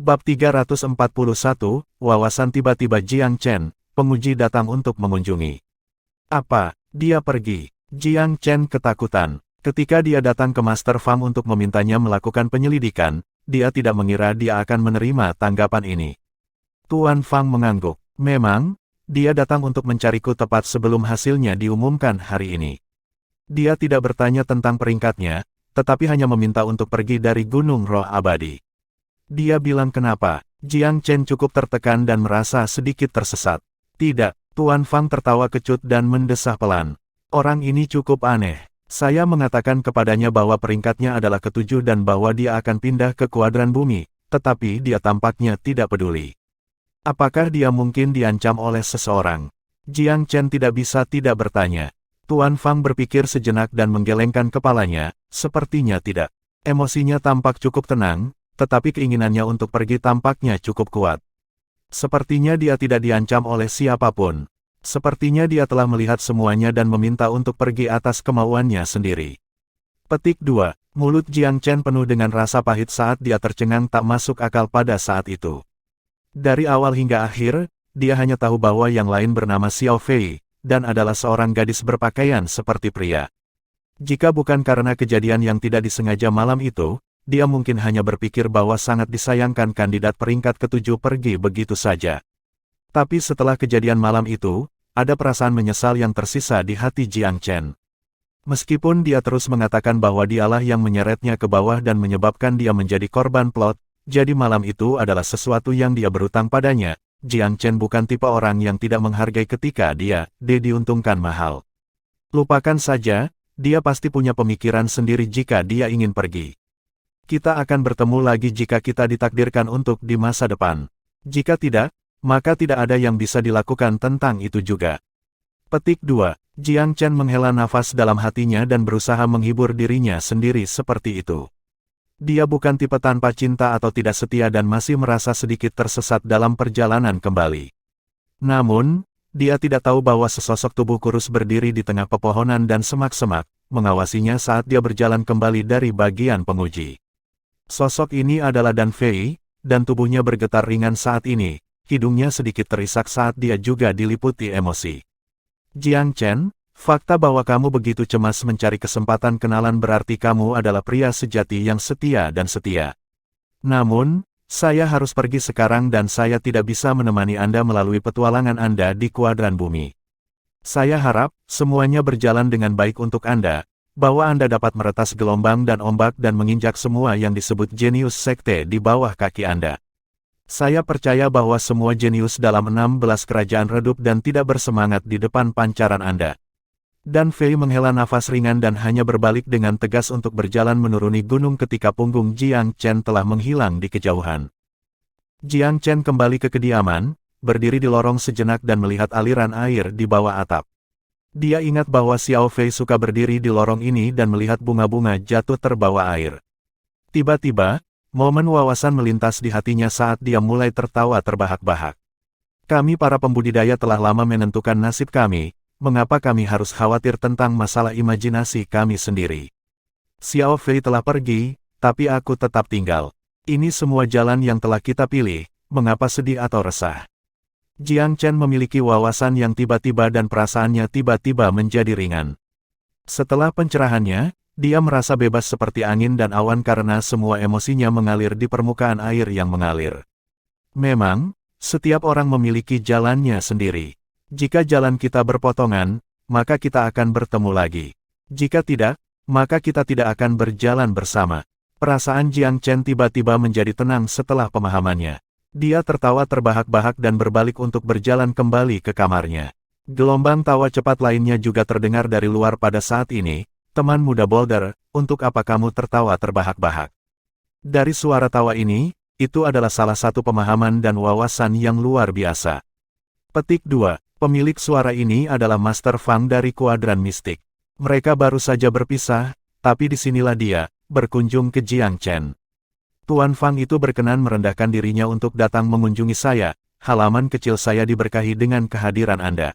Bab 341, Wawasan. Tiba-tiba Jiang Chen, penguji datang untuk mengunjungi. Apa? Dia pergi. Jiang Chen ketakutan. Ketika dia datang ke Master Fang untuk memintanya melakukan penyelidikan, dia tidak mengira dia akan menerima tanggapan ini. Tuan Fang mengangguk. Memang, dia datang untuk mencariku tepat sebelum hasilnya diumumkan hari ini. Dia tidak bertanya tentang peringkatnya, tetapi hanya meminta untuk pergi dari Gunung Roh Abadi. Dia bilang kenapa? Jiang Chen cukup tertekan dan merasa sedikit tersesat. Tidak, Tuan Fang tertawa kecut dan mendesah pelan. Orang ini cukup aneh. Saya mengatakan kepadanya bahwa peringkatnya adalah ketujuh dan bahwa dia akan pindah ke kuadran bumi, tetapi dia tampaknya tidak peduli. Apakah dia mungkin diancam oleh seseorang? Jiang Chen tidak bisa tidak bertanya. Tuan Fang berpikir sejenak dan menggelengkan kepalanya, sepertinya tidak. Emosinya tampak cukup tenang, tetapi keinginannya untuk pergi tampaknya cukup kuat. Sepertinya dia tidak diancam oleh siapapun. Sepertinya dia telah melihat semuanya dan meminta untuk pergi atas kemauannya sendiri. Petik 2. Mulut Jiang Chen penuh dengan rasa pahit saat dia tercengang tak masuk akal pada saat itu. Dari awal hingga akhir, dia hanya tahu bahwa yang lain bernama Xiao Fei, dan adalah seorang gadis berpakaian seperti pria. Jika bukan karena kejadian yang tidak disengaja malam itu, dia mungkin hanya berpikir bahwa sangat disayangkan kandidat peringkat ketujuh pergi begitu saja. Tapi setelah kejadian malam itu, ada perasaan menyesal yang tersisa di hati Jiang Chen. Meskipun dia terus mengatakan bahwa dialah yang menyeretnya ke bawah dan menyebabkan dia menjadi korban plot, jadi malam itu adalah sesuatu yang dia berutang padanya. Jiang Chen bukan tipe orang yang tidak menghargai ketika dia diuntungkan mahal. Lupakan saja, dia pasti punya pemikiran sendiri jika dia ingin pergi. Kita akan bertemu lagi jika kita ditakdirkan untuk di masa depan. Jika tidak, maka tidak ada yang bisa dilakukan tentang itu juga. Petik 2. Jiang Chen menghela nafas dalam hatinya dan berusaha menghibur dirinya sendiri seperti itu. Dia bukan tipe tanpa cinta atau tidak setia dan masih merasa sedikit tersesat dalam perjalanan kembali. Namun, dia tidak tahu bahwa sesosok tubuh kurus berdiri di tengah pepohonan dan semak-semak, mengawasinya saat dia berjalan kembali dari bagian penguji. Sosok ini adalah Dan Fei, dan tubuhnya bergetar ringan saat ini, hidungnya sedikit terisak saat dia juga diliputi emosi. Jiang Chen, fakta bahwa kamu begitu cemas mencari kesempatan kenalan berarti kamu adalah pria sejati yang setia dan setia. Namun, saya harus pergi sekarang dan saya tidak bisa menemani Anda melalui petualangan Anda di kuadran bumi. Saya harap, semuanya berjalan dengan baik untuk Anda, bahwa Anda dapat meretas gelombang dan ombak dan menginjak semua yang disebut jenius sekte di bawah kaki Anda. Saya percaya bahwa semua jenius dalam 16 kerajaan redup dan tidak bersemangat di depan pancaran Anda. Dan Fei menghela nafas ringan dan hanya berbalik dengan tegas untuk berjalan menuruni gunung ketika punggung Jiang Chen telah menghilang di kejauhan. Jiang Chen kembali ke kediaman, berdiri di lorong sejenak dan melihat aliran air di bawah atap. Dia ingat bahwa Xiao Fei suka berdiri di lorong ini dan melihat bunga-bunga jatuh terbawa air. Tiba-tiba, momen wawasan melintas di hatinya saat dia mulai tertawa terbahak-bahak. Kami para pembudidaya telah lama menentukan nasib kami, mengapa kami harus khawatir tentang masalah imajinasi kami sendiri? Xiao Fei telah pergi, tapi aku tetap tinggal. Ini semua jalan yang telah kita pilih, mengapa sedih atau resah? Jiang Chen memiliki wawasan yang tiba-tiba dan perasaannya tiba-tiba menjadi ringan. Setelah pencerahannya, dia merasa bebas seperti angin dan awan karena semua emosinya mengalir di permukaan air yang mengalir. Memang, setiap orang memiliki jalannya sendiri. Jika jalan kita berpotongan, maka kita akan bertemu lagi. Jika tidak, maka kita tidak akan berjalan bersama. Perasaan Jiang Chen tiba-tiba menjadi tenang setelah pemahamannya. Dia tertawa terbahak-bahak dan berbalik untuk berjalan kembali ke kamarnya. Gelombang tawa cepat lainnya juga terdengar dari luar pada saat ini. Teman muda Boulder, untuk apa kamu tertawa terbahak-bahak? Dari suara tawa ini, itu adalah salah satu pemahaman dan wawasan yang luar biasa. Petik 2. Pemilik suara ini adalah Master Fang dari kuadran mistik. Mereka baru saja berpisah, tapi disinilah dia, berkunjung ke Jiang Chen. Tuan Fang itu berkenan merendahkan dirinya untuk datang mengunjungi saya, halaman kecil saya diberkahi dengan kehadiran Anda.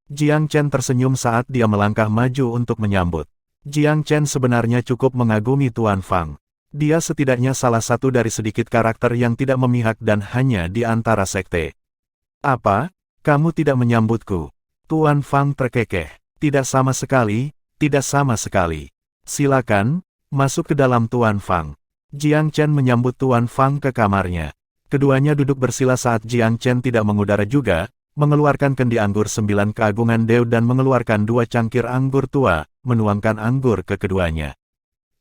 Jiang Chen tersenyum saat dia melangkah maju untuk menyambut. Jiang Chen sebenarnya cukup mengagumi Tuan Fang. Dia setidaknya salah satu dari sedikit karakter yang tidak memihak dan hanya di antara sekte. Apa? Kamu tidak menyambutku? Tuan Fang terkekeh. Tidak sama sekali, tidak sama sekali. Silakan, masuk ke dalam Tuan Fang. Jiang Chen menyambut Tuan Fang ke kamarnya. Keduanya duduk bersila saat Jiang Chen tidak mengudara juga, mengeluarkan kendi anggur 9 keagungan Deo dan mengeluarkan 2 cangkir anggur tua, menuangkan anggur ke keduanya.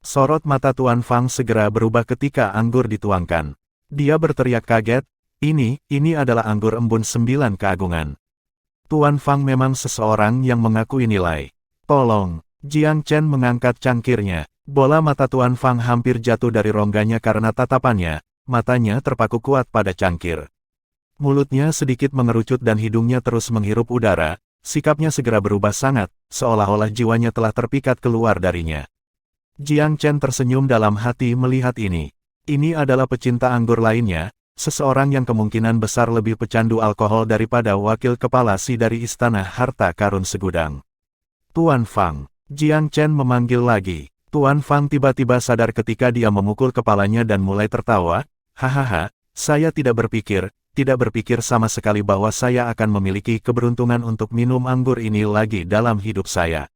Sorot mata Tuan Fang segera berubah ketika anggur dituangkan. Dia berteriak kaget, ini adalah anggur embun 9 keagungan. Tuan Fang memang seseorang yang mengakui nilai. Tolong, Jiang Chen mengangkat cangkirnya. Bola mata Tuan Fang hampir jatuh dari rongganya karena tatapannya, matanya terpaku kuat pada cangkir. Mulutnya sedikit mengerucut dan hidungnya terus menghirup udara, sikapnya segera berubah sangat, seolah-olah jiwanya telah terpikat keluar darinya. Jiang Chen tersenyum dalam hati melihat ini. Ini adalah pecinta anggur lainnya, seseorang yang kemungkinan besar lebih pecandu alkohol daripada wakil kepala Si dari Istana Harta Karun Segudang. Tuan Fang, Jiang Chen memanggil lagi. Tuan Fang tiba-tiba sadar ketika dia memukul kepalanya dan mulai tertawa, hahaha, saya tidak berpikir sama sekali bahwa saya akan memiliki keberuntungan untuk minum anggur ini lagi dalam hidup saya.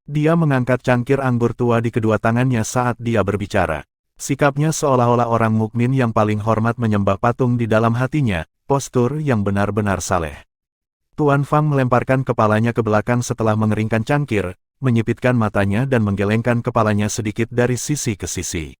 Dia mengangkat cangkir anggur tua di kedua tangannya saat dia berbicara. Sikapnya seolah-olah orang mukmin yang paling hormat menyembah patung di dalam hatinya, postur yang benar-benar saleh. Tuan Fang melemparkan kepalanya ke belakang setelah mengeringkan cangkir, menyipitkan matanya dan menggelengkan kepalanya sedikit dari sisi ke sisi.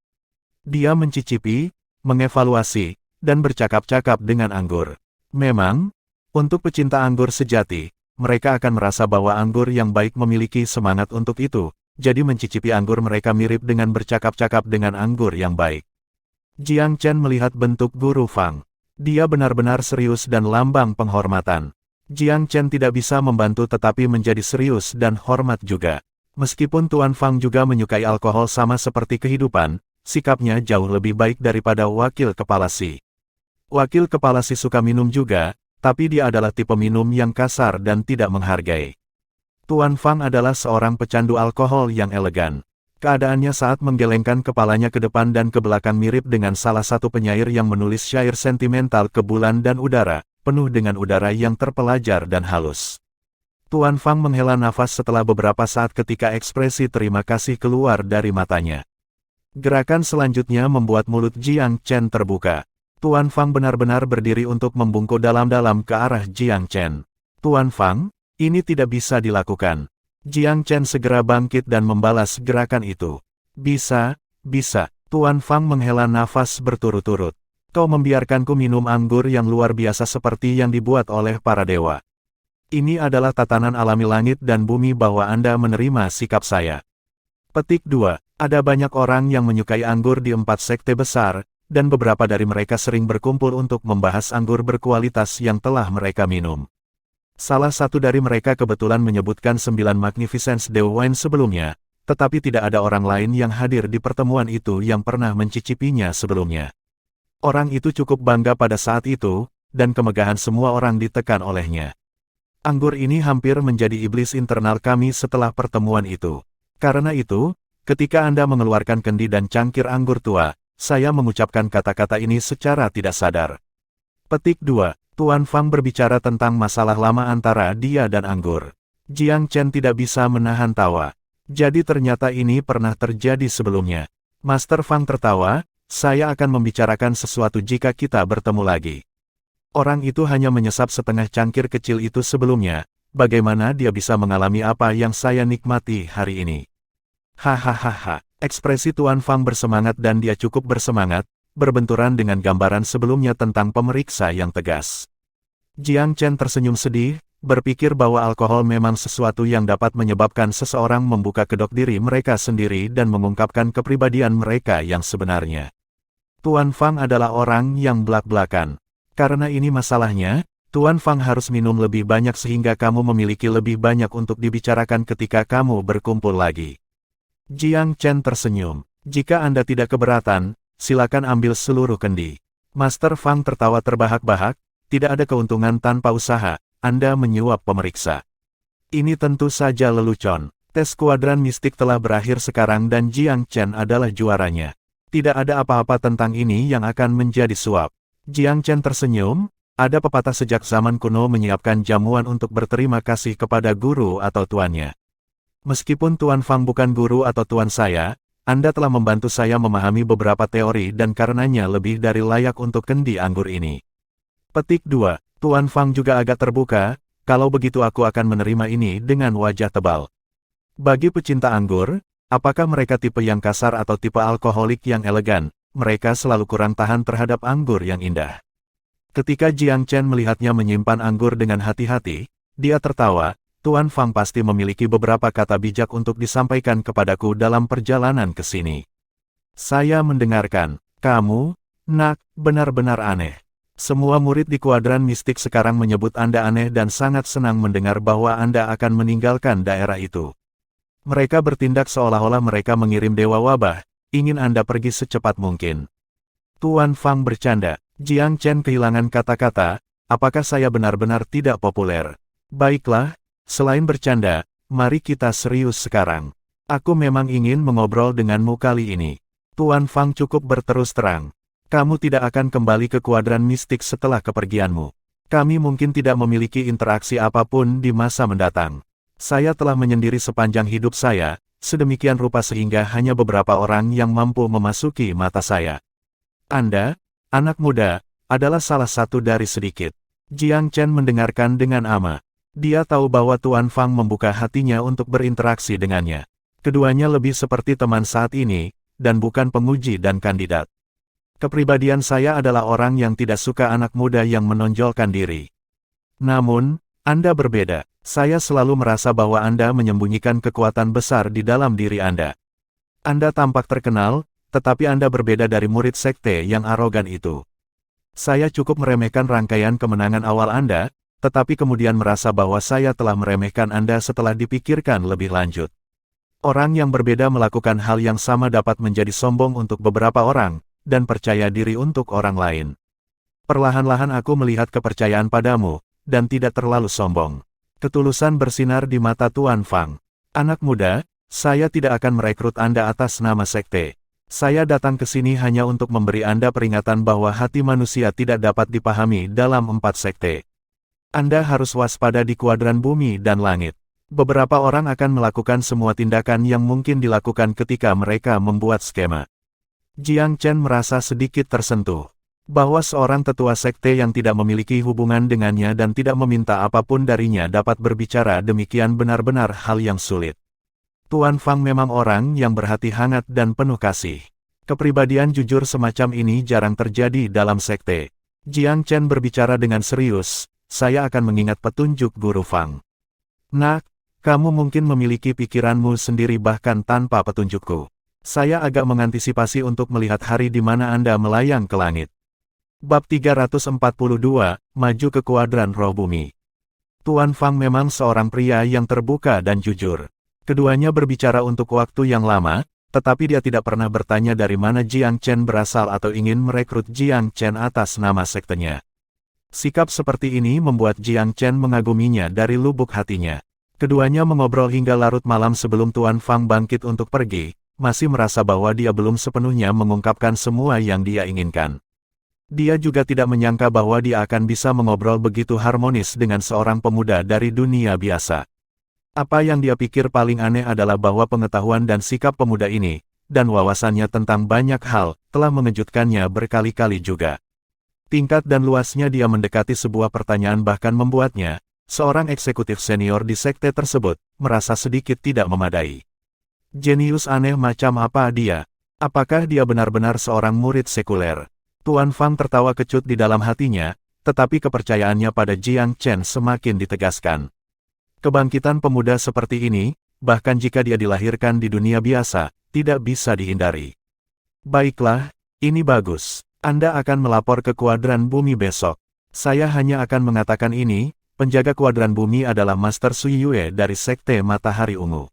Dia mencicipi, mengevaluasi, dan bercakap-cakap dengan anggur. Memang, untuk pecinta anggur sejati, mereka akan merasa bahwa anggur yang baik memiliki semangat untuk itu, jadi mencicipi anggur mereka mirip dengan bercakap-cakap dengan anggur yang baik. Jiang Chen melihat bentuk Guru Fang. Dia benar-benar serius dan lambang penghormatan. Jiang Chen tidak bisa membantu tetapi menjadi serius dan hormat juga. Meskipun Tuan Fang juga menyukai alkohol sama seperti kehidupan, sikapnya jauh lebih baik daripada wakil kepala Si. Wakil kepala Si suka minum juga, tapi dia adalah tipe minum yang kasar dan tidak menghargai. Tuan Fang adalah seorang pecandu alkohol yang elegan. Keadaannya saat menggelengkan kepalanya ke depan dan ke belakang mirip dengan salah satu penyair yang menulis syair sentimental ke bulan dan udara, penuh dengan udara yang terpelajar dan halus. Tuan Fang menghela nafas setelah beberapa saat ketika ekspresi terima kasih keluar dari matanya. Gerakan selanjutnya membuat mulut Jiang Chen terbuka. Tuan Fang benar-benar berdiri untuk membungkuk dalam-dalam ke arah Jiang Chen. Tuan Fang, ini tidak bisa dilakukan. Jiang Chen segera bangkit dan membalas gerakan itu. Bisa. Tuan Fang menghela nafas berturut-turut. Kau membiarkanku minum anggur yang luar biasa seperti yang dibuat oleh para dewa. Ini adalah tatanan alami langit dan bumi bahwa Anda menerima sikap saya. Petik 2. Ada banyak orang yang menyukai anggur di 4 sekte besar, dan beberapa dari mereka sering berkumpul untuk membahas anggur berkualitas yang telah mereka minum. Salah satu dari mereka kebetulan menyebutkan 9 Magnificence Dew Wine sebelumnya, tetapi tidak ada orang lain yang hadir di pertemuan itu yang pernah mencicipinya sebelumnya. Orang itu cukup bangga pada saat itu, dan kemegahan semua orang ditekan olehnya. Anggur ini hampir menjadi iblis internal kami setelah pertemuan itu. Karena itu, ketika Anda mengeluarkan kendi dan cangkir anggur tua, saya mengucapkan kata-kata ini secara tidak sadar. Petik 2. Tuan Fang berbicara tentang masalah lama antara dia dan anggur. Jiang Chen tidak bisa menahan tawa. Jadi ternyata ini pernah terjadi sebelumnya. Master Fang tertawa, saya akan membicarakan sesuatu jika kita bertemu lagi. Orang itu hanya menyesap setengah cangkir kecil itu sebelumnya, bagaimana dia bisa mengalami apa yang saya nikmati hari ini. Hahaha. Ekspresi Tuan Fang bersemangat dan dia cukup bersemangat, berbenturan dengan gambaran sebelumnya tentang pemeriksa yang tegas. Jiang Chen tersenyum sedih, berpikir bahwa alkohol memang sesuatu yang dapat menyebabkan seseorang membuka kedok diri mereka sendiri dan mengungkapkan kepribadian mereka yang sebenarnya. Tuan Fang adalah orang yang belak-belakan. Karena ini masalahnya, Tuan Fang harus minum lebih banyak sehingga kamu memiliki lebih banyak untuk dibicarakan ketika kamu berkumpul lagi. Jiang Chen tersenyum. Jika Anda tidak keberatan, silakan ambil seluruh kendi. Master Fang tertawa terbahak-bahak, tidak ada keuntungan tanpa usaha, Anda menyuap pemeriksa. Ini tentu saja lelucon. Tes kuadran mistik telah berakhir sekarang dan Jiang Chen adalah juaranya. Tidak ada apa-apa tentang ini yang akan menjadi suap. Jiang Chen tersenyum, ada pepatah sejak zaman kuno menyiapkan jamuan untuk berterima kasih kepada guru atau tuannya. Meskipun Tuan Fang bukan guru atau tuan saya, Anda telah membantu saya memahami beberapa teori dan karenanya lebih dari layak untuk kendi anggur ini. Petik 2. Tuan Fang juga agak terbuka, kalau begitu aku akan menerima ini dengan wajah tebal. Bagi pecinta anggur, apakah mereka tipe yang kasar atau tipe alkoholik yang elegan, mereka selalu kurang tahan terhadap anggur yang indah. Ketika Jiang Chen melihatnya menyimpan anggur dengan hati-hati, dia tertawa, Tuan Fang pasti memiliki beberapa kata bijak untuk disampaikan kepadaku dalam perjalanan ke sini. Saya mendengarkan, kamu, nak, benar-benar aneh. Semua murid di kuadran mistik sekarang menyebut Anda aneh dan sangat senang mendengar bahwa Anda akan meninggalkan daerah itu. Mereka bertindak seolah-olah mereka mengirim dewa wabah, ingin Anda pergi secepat mungkin. Tuan Fang bercanda, Jiang Chen kehilangan kata-kata, apakah saya benar-benar tidak populer? Baiklah, selain bercanda, mari kita serius sekarang. Aku memang ingin mengobrol denganmu kali ini. Tuan Fang cukup berterus terang. Kamu tidak akan kembali ke kuadran mistik setelah kepergianmu. Kami mungkin tidak memiliki interaksi apapun di masa mendatang. Saya telah menyendiri sepanjang hidup saya, sedemikian rupa sehingga hanya beberapa orang yang mampu memasuki mata saya. Anda, anak muda, adalah salah satu dari sedikit. Jiang Chen mendengarkan dengan ama. Dia tahu bahwa Tuan Fang membuka hatinya untuk berinteraksi dengannya. Keduanya lebih seperti teman saat ini, dan bukan penguji dan kandidat. Kepribadian saya adalah orang yang tidak suka anak muda yang menonjolkan diri. Namun, Anda berbeda. Saya selalu merasa bahwa Anda menyembunyikan kekuatan besar di dalam diri Anda. Anda tampak terkenal, tetapi Anda berbeda dari murid sekte yang arogan itu. Saya cukup meremehkan rangkaian kemenangan awal Anda, tetapi kemudian merasa bahwa saya telah meremehkan Anda setelah dipikirkan lebih lanjut. Orang yang berbeda melakukan hal yang sama dapat menjadi sombong untuk beberapa orang, dan percaya diri untuk orang lain. Perlahan-lahan aku melihat kepercayaan padamu, dan tidak terlalu sombong. Ketulusan bersinar di mata Tuan Fang. Anak muda, saya tidak akan merekrut Anda atas nama sekte. Saya datang ke sini hanya untuk memberi Anda peringatan bahwa hati manusia tidak dapat dipahami dalam 4 sekte. Anda harus waspada di kuadran bumi dan langit. Beberapa orang akan melakukan semua tindakan yang mungkin dilakukan ketika mereka membuat skema. Jiang Chen merasa sedikit tersentuh. Bahwa seorang tetua sekte yang tidak memiliki hubungan dengannya dan tidak meminta apapun darinya dapat berbicara demikian benar-benar hal yang sulit. Tuan Fang memang orang yang berhati hangat dan penuh kasih. Kepribadian jujur semacam ini jarang terjadi dalam sekte. Jiang Chen berbicara dengan serius, saya akan mengingat petunjuk Guru Fang. Nak, kamu mungkin memiliki pikiranmu sendiri bahkan tanpa petunjukku. Saya agak mengantisipasi untuk melihat hari di mana Anda melayang ke langit. Bab 342, Maju ke Kuadran Roh Bumi. Tuan Fang memang seorang pria yang terbuka dan jujur. Keduanya berbicara untuk waktu yang lama, tetapi dia tidak pernah bertanya dari mana Jiang Chen berasal atau ingin merekrut Jiang Chen atas nama sektenya. Sikap seperti ini membuat Jiang Chen mengaguminya dari lubuk hatinya. Keduanya mengobrol hingga larut malam sebelum Tuan Fang bangkit untuk pergi, masih merasa bahwa dia belum sepenuhnya mengungkapkan semua yang dia inginkan. Dia juga tidak menyangka bahwa dia akan bisa mengobrol begitu harmonis dengan seorang pemuda dari dunia biasa. Apa yang dia pikir paling aneh adalah bahwa pengetahuan dan sikap pemuda ini, dan wawasannya tentang banyak hal, telah mengejutkannya berkali-kali juga. Tingkat dan luasnya dia mendekati sebuah pertanyaan bahkan membuatnya, seorang eksekutif senior di sekte tersebut, merasa sedikit tidak memadai. Jenius aneh macam apa dia? Apakah dia benar-benar seorang murid sekuler? Tuan Fang tertawa kecut di dalam hatinya, tetapi kepercayaannya pada Jiang Chen semakin ditegaskan. Kebangkitan pemuda seperti ini, bahkan jika dia dilahirkan di dunia biasa, tidak bisa dihindari. Baiklah, ini bagus. Anda akan melapor ke kuadran bumi besok. Saya hanya akan mengatakan ini, penjaga kuadran bumi adalah Master Sui Yue dari Sekte Matahari Ungu.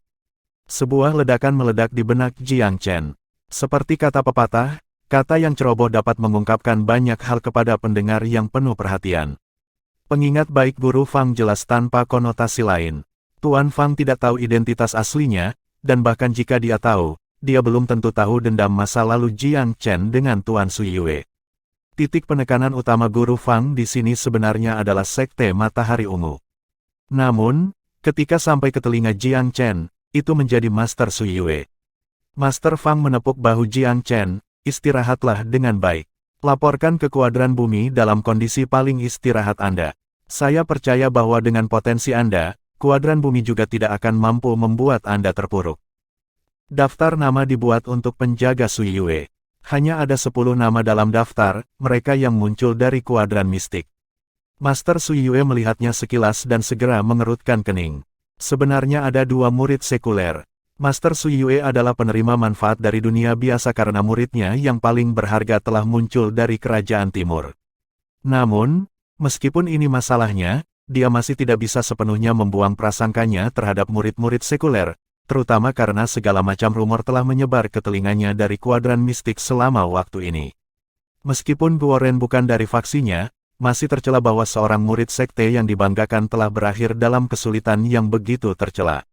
Sebuah ledakan meledak di benak Jiang Chen. Seperti kata pepatah, kata yang ceroboh dapat mengungkapkan banyak hal kepada pendengar yang penuh perhatian. Pengingat baik Guru Fang jelas tanpa konotasi lain. Tuan Fang tidak tahu identitas aslinya, dan bahkan jika dia tahu, dia belum tentu tahu dendam masa lalu Jiang Chen dengan Tuan Sui Yue. Titik penekanan utama Guru Fang di sini sebenarnya adalah Sekte Matahari Ungu. Namun, ketika sampai ke telinga Jiang Chen, itu menjadi Master Sui Yue. Master Fang menepuk bahu Jiang Chen, istirahatlah dengan baik. Laporkan ke kuadran bumi dalam kondisi paling istirahat Anda. Saya percaya bahwa dengan potensi Anda, kuadran bumi juga tidak akan mampu membuat Anda terpuruk. Daftar nama dibuat untuk penjaga Sui Yue. Hanya ada 10 nama dalam daftar, mereka yang muncul dari kuadran mistik. Master Sui Yue melihatnya sekilas dan segera mengerutkan kening. Sebenarnya ada 2 murid sekuler. Master Sui Yue adalah penerima manfaat dari dunia biasa karena muridnya yang paling berharga telah muncul dari kerajaan timur. Namun, meskipun ini masalahnya, dia masih tidak bisa sepenuhnya membuang prasangkanya terhadap murid-murid sekuler, terutama karena segala macam rumor telah menyebar ke telinganya dari kuadran mistik selama waktu ini. Meskipun Guoren bukan dari faksinya, masih tercela bahwa seorang murid sekte yang dibanggakan telah berakhir dalam kesulitan yang begitu tercela.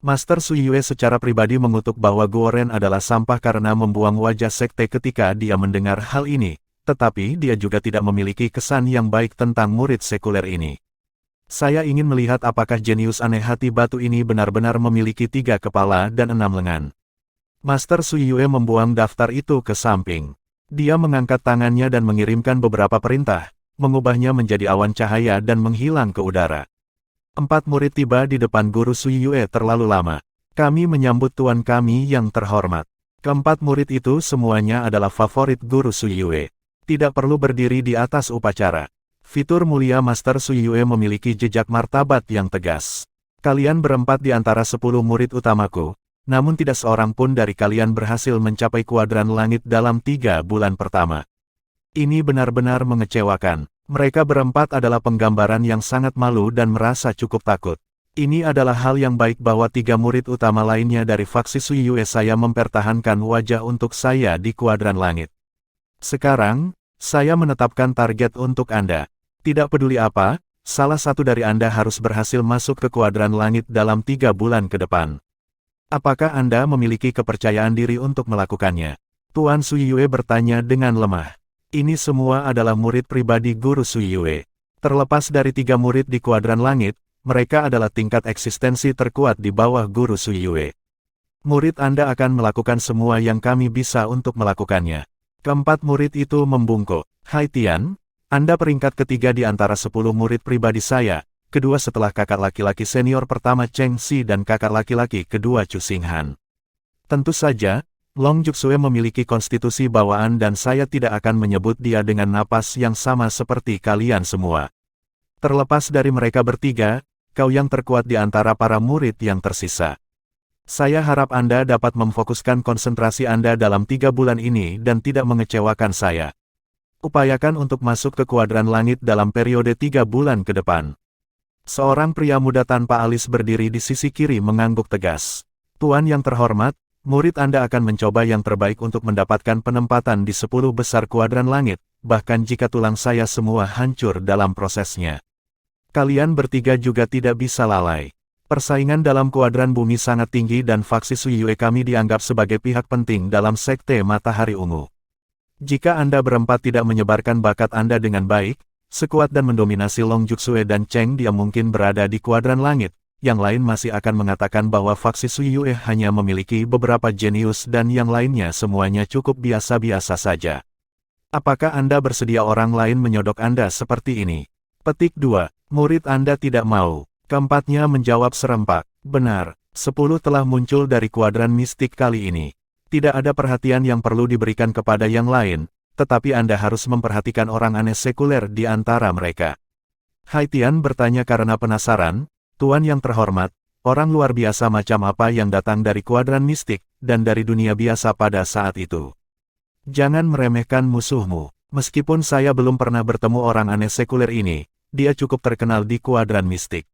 Master Sui Yue secara pribadi mengutuk bahwa Guoren adalah sampah karena membuang wajah sekte ketika dia mendengar hal ini, tetapi dia juga tidak memiliki kesan yang baik tentang murid sekuler ini. Saya ingin melihat apakah jenius aneh hati batu ini benar-benar memiliki 3 kepala dan 6 lengan. Master Sui Yue membuang daftar itu ke samping. Dia mengangkat tangannya dan mengirimkan beberapa perintah, mengubahnya menjadi awan cahaya dan menghilang ke udara. 4 murid tiba di depan Guru Sui Yue terlalu lama. Kami menyambut tuan kami yang terhormat. Keempat murid itu semuanya adalah favorit Guru Sui Yue. Tidak perlu berdiri di atas upacara. Fitur mulia Master Sui Yue memiliki jejak martabat yang tegas. Kalian berempat di antara 10 murid utamaku, namun tidak seorang pun dari kalian berhasil mencapai kuadran langit dalam 3 bulan pertama. Ini benar-benar mengecewakan. Mereka berempat adalah penggambaran yang sangat malu dan merasa cukup takut. Ini adalah hal yang baik bahwa 3 murid utama lainnya dari faksi Sui Yue saya mempertahankan wajah untuk saya di kuadran langit. Sekarang, saya menetapkan target untuk Anda. Tidak peduli apa, salah satu dari Anda harus berhasil masuk ke kuadran langit dalam 3 bulan ke depan. Apakah Anda memiliki kepercayaan diri untuk melakukannya? Tuan Sui Yue bertanya dengan lemah. Ini semua adalah murid pribadi Guru Sui Yue. Terlepas dari 3 murid di kuadran langit, mereka adalah tingkat eksistensi terkuat di bawah Guru Sui Yue. Murid Anda akan melakukan semua yang kami bisa untuk melakukannya. Keempat murid itu membungkuk. Hai Tian, Anda peringkat ketiga di antara 10 murid pribadi saya, kedua setelah kakak laki-laki senior pertama Cheng Xi dan kakak laki-laki kedua Chu Xinghan. Tentu saja, Long Juxue memiliki konstitusi bawaan dan saya tidak akan menyebut dia dengan napas yang sama seperti kalian semua. Terlepas dari mereka bertiga, kau yang terkuat di antara para murid yang tersisa. Saya harap Anda dapat memfokuskan konsentrasi Anda dalam 3 bulan ini dan tidak mengecewakan saya. Upayakan untuk masuk ke kuadran langit dalam periode 3 bulan ke depan. Seorang pria muda tanpa alis berdiri di sisi kiri mengangguk tegas. Tuan yang terhormat, murid Anda akan mencoba yang terbaik untuk mendapatkan penempatan di 10 besar kuadran langit, bahkan jika tulang saya semua hancur dalam prosesnya. Kalian bertiga juga tidak bisa lalai. Persaingan dalam kuadran bumi sangat tinggi dan faksi Sui Yue kami dianggap sebagai pihak penting dalam Sekte Matahari Ungu. Jika Anda berempat tidak menyebarkan bakat Anda dengan baik, sekuat dan mendominasi Long Juxue dan Cheng dia mungkin berada di kuadran langit. Yang lain masih akan mengatakan bahwa faksi Sui Yue hanya memiliki beberapa jenius dan yang lainnya semuanya cukup biasa-biasa saja. Apakah Anda bersedia orang lain menyodok Anda seperti ini? Petik 2. Murid Anda tidak mau. Keempatnya menjawab serempak. Benar, 10 telah muncul dari kuadran mistik kali ini. Tidak ada perhatian yang perlu diberikan kepada yang lain, tetapi Anda harus memperhatikan orang aneh sekuler di antara mereka. Hai Tian bertanya karena penasaran. Tuan yang terhormat, orang luar biasa macam apa yang datang dari kuadran mistik, dan dari dunia biasa pada saat itu? Jangan meremehkan musuhmu. Meskipun saya belum pernah bertemu orang aneh sekuler ini, dia cukup terkenal di kuadran mistik.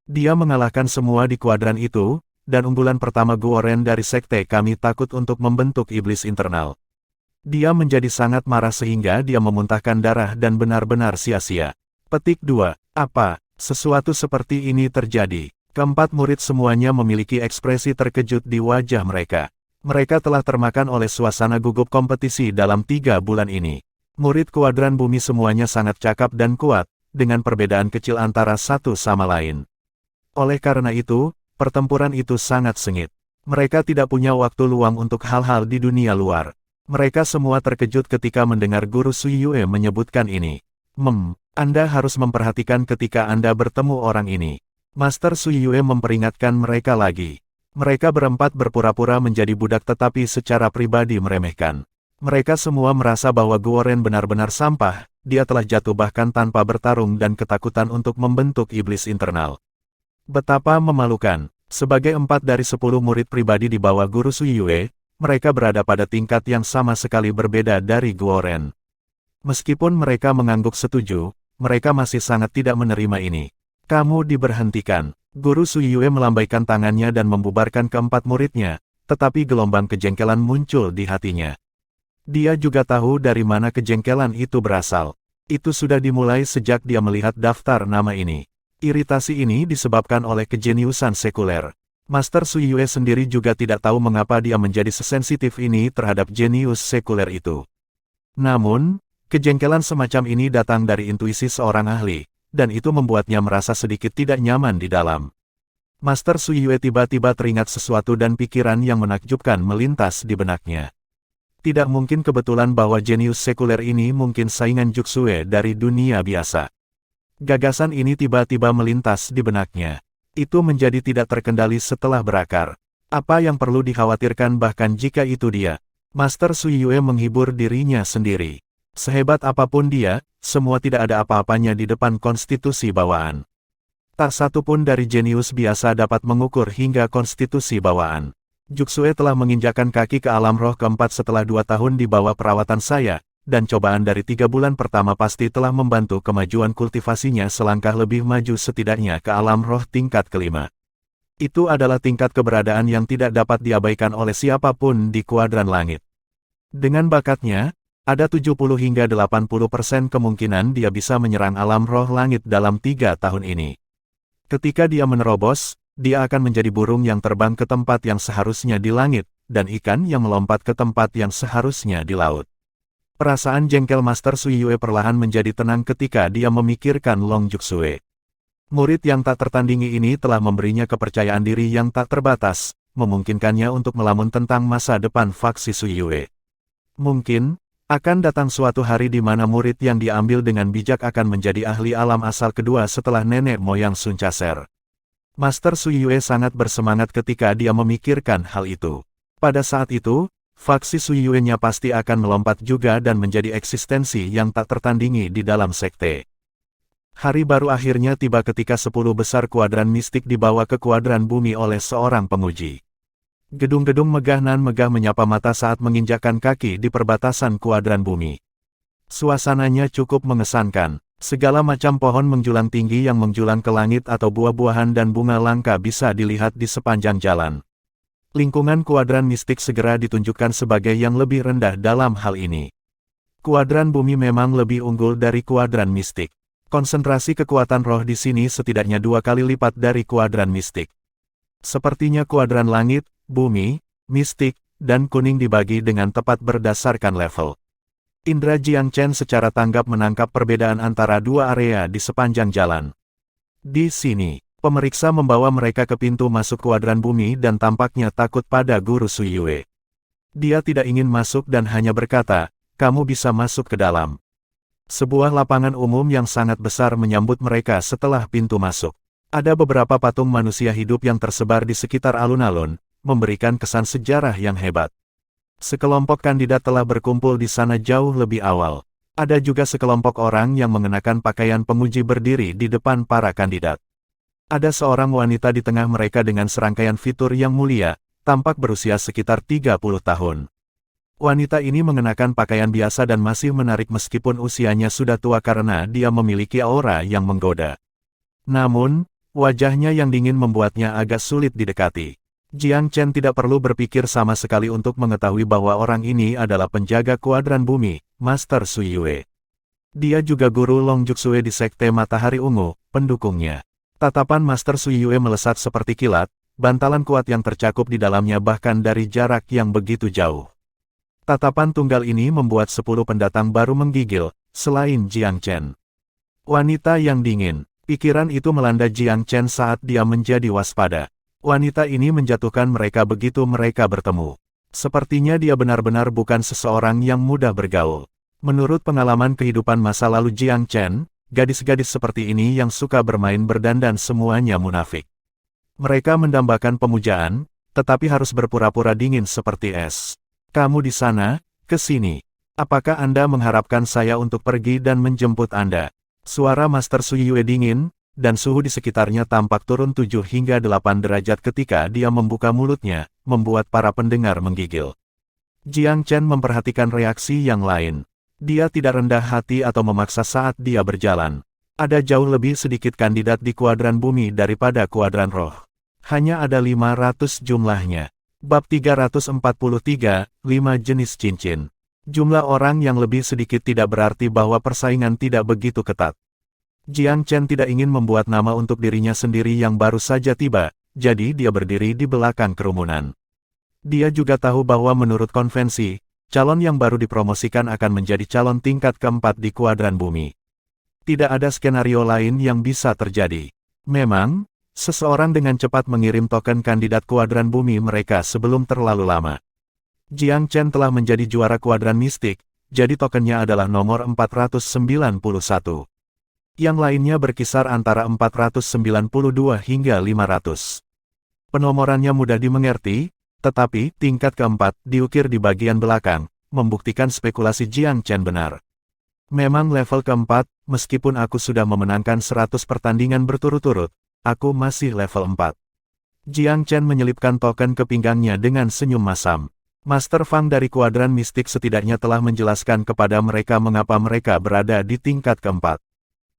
Dia mengalahkan semua di kuadran itu, dan unggulan pertama Guoren dari sekte kami takut untuk membentuk iblis internal. Dia menjadi sangat marah sehingga dia memuntahkan darah dan benar-benar sia-sia. Petik 2. Apa? Sesuatu seperti ini terjadi. Keempat murid semuanya memiliki ekspresi terkejut di wajah mereka. Mereka telah termakan oleh suasana gugup kompetisi dalam 3 bulan ini. Murid kuadran bumi semuanya sangat cakap dan kuat, dengan perbedaan kecil antara satu sama lain. Oleh karena itu, pertempuran itu sangat sengit. Mereka tidak punya waktu luang untuk hal-hal di dunia luar. Mereka semua terkejut ketika mendengar Guru Sui Yue menyebutkan ini. Anda harus memperhatikan ketika Anda bertemu orang ini. Master Sui Yue memperingatkan mereka lagi. Mereka berempat berpura-pura menjadi budak tetapi secara pribadi meremehkan. Mereka semua merasa bahwa Guoren benar-benar sampah, dia telah jatuh bahkan tanpa bertarung dan ketakutan untuk membentuk iblis internal. Betapa memalukan, sebagai 4 dari 10 murid pribadi di bawah Guru Sui Yue, mereka berada pada tingkat yang sama sekali berbeda dari Guoren. Meskipun mereka mengangguk setuju, mereka masih sangat tidak menerima ini. Kamu diberhentikan. Guru Sui Yue melambaikan tangannya dan membubarkan keempat muridnya, tetapi gelombang kejengkelan muncul di hatinya. Dia juga tahu dari mana kejengkelan itu berasal. Itu sudah dimulai sejak dia melihat daftar nama ini. Iritasi ini disebabkan oleh kejeniusan sekuler. Master Sui Yue sendiri juga tidak tahu mengapa dia menjadi sesensitif ini terhadap jenius sekuler itu. Namun, kejengkelan semacam ini datang dari intuisi seorang ahli, dan itu membuatnya merasa sedikit tidak nyaman di dalam. Master Sui Yue tiba-tiba teringat sesuatu dan pikiran yang menakjubkan melintas di benaknya. Tidak mungkin kebetulan bahwa jenius sekuler ini mungkin saingan Juxue dari dunia biasa. Gagasan ini tiba-tiba melintas di benaknya. Itu menjadi tidak terkendali setelah berakar. Apa yang perlu dikhawatirkan bahkan jika itu dia? Master Sui Yue menghibur dirinya sendiri. Sehebat apapun dia, semua tidak ada apa-apanya di depan konstitusi bawaan. Tak satu pun dari jenius biasa dapat mengukur hingga konstitusi bawaan. Juxue telah menginjakkan kaki ke alam roh keempat setelah 2 tahun di bawah perawatan saya, dan cobaan dari 3 bulan pertama pasti telah membantu kemajuan kultivasinya selangkah lebih maju setidaknya ke alam roh tingkat kelima. Itu adalah tingkat keberadaan yang tidak dapat diabaikan oleh siapapun di kuadran langit. Dengan bakatnya, ada 70 hingga 80% kemungkinan dia bisa menyerang alam roh langit dalam 3 tahun ini. Ketika dia menerobos, dia akan menjadi burung yang terbang ke tempat yang seharusnya di langit, dan ikan yang melompat ke tempat yang seharusnya di laut. Perasaan jengkel Master Sui Yue perlahan menjadi tenang ketika dia memikirkan Long Juxue. Murid yang tak tertandingi ini telah memberinya kepercayaan diri yang tak terbatas, memungkinkannya untuk melamun tentang masa depan faksi Sui Yue. Mungkin akan datang suatu hari di mana murid yang diambil dengan bijak akan menjadi ahli alam asal kedua setelah nenek moyang Sun Caser. Master Sui Yue sangat bersemangat ketika dia memikirkan hal itu. Pada saat itu, faksi Sui Yue-nya pasti akan melompat juga dan menjadi eksistensi yang tak tertandingi di dalam sekte. Hari baru akhirnya tiba ketika 10 besar kuadran mistik dibawa ke kuadran bumi oleh seorang penguji. Gedung-gedung megah nan megah menyapa mata saat menginjakkan kaki di perbatasan kuadran bumi. Suasananya cukup mengesankan. Segala macam pohon menjulang tinggi yang menjulang ke langit atau buah-buahan dan bunga langka bisa dilihat di sepanjang jalan. Lingkungan kuadran mistik segera ditunjukkan sebagai yang lebih rendah dalam hal ini. Kuadran bumi memang lebih unggul dari kuadran mistik. Konsentrasi kekuatan roh di sini setidaknya 2 kali lipat dari kuadran mistik. Sepertinya kuadran langit, bumi, mistik, dan kuning dibagi dengan tepat berdasarkan level. Indra Jiang Chen secara tanggap menangkap perbedaan antara 2 area di sepanjang jalan. Di sini, pemeriksa membawa mereka ke pintu masuk kuadran bumi dan tampaknya takut pada Guru Sui Yue. Dia tidak ingin masuk dan hanya berkata, "Kamu bisa masuk ke dalam." Sebuah lapangan umum yang sangat besar menyambut mereka setelah pintu masuk. Ada beberapa patung manusia hidup yang tersebar di sekitar alun-alun, memberikan kesan sejarah yang hebat. Sekelompok kandidat telah berkumpul di sana jauh lebih awal. Ada juga sekelompok orang yang mengenakan pakaian penguji berdiri di depan para kandidat. Ada seorang wanita di tengah mereka dengan serangkaian fitur yang mulia, tampak berusia sekitar 30 tahun. Wanita ini mengenakan pakaian biasa dan masih menarik meskipun usianya sudah tua karena dia memiliki aura yang menggoda. Namun, wajahnya yang dingin membuatnya agak sulit didekati. Jiang Chen tidak perlu berpikir sama sekali untuk mengetahui bahwa orang ini adalah penjaga kuadran bumi, Master Sui Yue. Dia juga guru Long Juxue di Sekte Matahari Ungu, pendukungnya. Tatapan Master Sui Yue melesat seperti kilat, bantalan kuat yang tercakup di dalamnya bahkan dari jarak yang begitu jauh. Tatapan tunggal ini membuat 10 pendatang baru menggigil, selain Jiang Chen. Wanita yang dingin. Pikiran itu melanda Jiang Chen saat dia menjadi waspada. Wanita ini menjatuhkan mereka begitu mereka bertemu. Sepertinya dia benar-benar bukan seseorang yang mudah bergaul. Menurut pengalaman kehidupan masa lalu Jiang Chen, gadis-gadis seperti ini yang suka bermain berdandan semuanya munafik. Mereka mendambakan pemujaan, tetapi harus berpura-pura dingin seperti es. Kamu di sana, ke sini. Apakah Anda mengharapkan saya untuk pergi dan menjemput Anda? Suara Master Su Yue dingin, dan suhu di sekitarnya tampak turun 7 hingga 8 derajat ketika dia membuka mulutnya, membuat para pendengar menggigil. Jiang Chen memperhatikan reaksi yang lain. Dia tidak rendah hati atau memaksa saat dia berjalan. Ada jauh lebih sedikit kandidat di kuadran bumi daripada kuadran roh. Hanya ada 500 jumlahnya. Bab 343, 5 jenis cincin. Jumlah orang yang lebih sedikit tidak berarti bahwa persaingan tidak begitu ketat. Jiang Chen tidak ingin membuat nama untuk dirinya sendiri yang baru saja tiba, jadi dia berdiri di belakang kerumunan. Dia juga tahu bahwa menurut konvensi, calon yang baru dipromosikan akan menjadi calon tingkat keempat di kuadran bumi. Tidak ada skenario lain yang bisa terjadi. Memang, seseorang dengan cepat mengirim token kandidat kuadran bumi mereka sebelum terlalu lama. Jiang Chen telah menjadi juara kuadran mistik, jadi tokennya adalah nomor 491. Yang lainnya berkisar antara 492 hingga 500. Penomorannya mudah dimengerti, tetapi tingkat keempat diukir di bagian belakang, membuktikan spekulasi Jiang Chen benar. Memang level keempat, meskipun aku sudah memenangkan 100 pertandingan berturut-turut, aku masih level 4. Jiang Chen menyelipkan token ke pinggangnya dengan senyum masam. Master Fang dari kuadran mistik setidaknya telah menjelaskan kepada mereka mengapa mereka berada di tingkat keempat.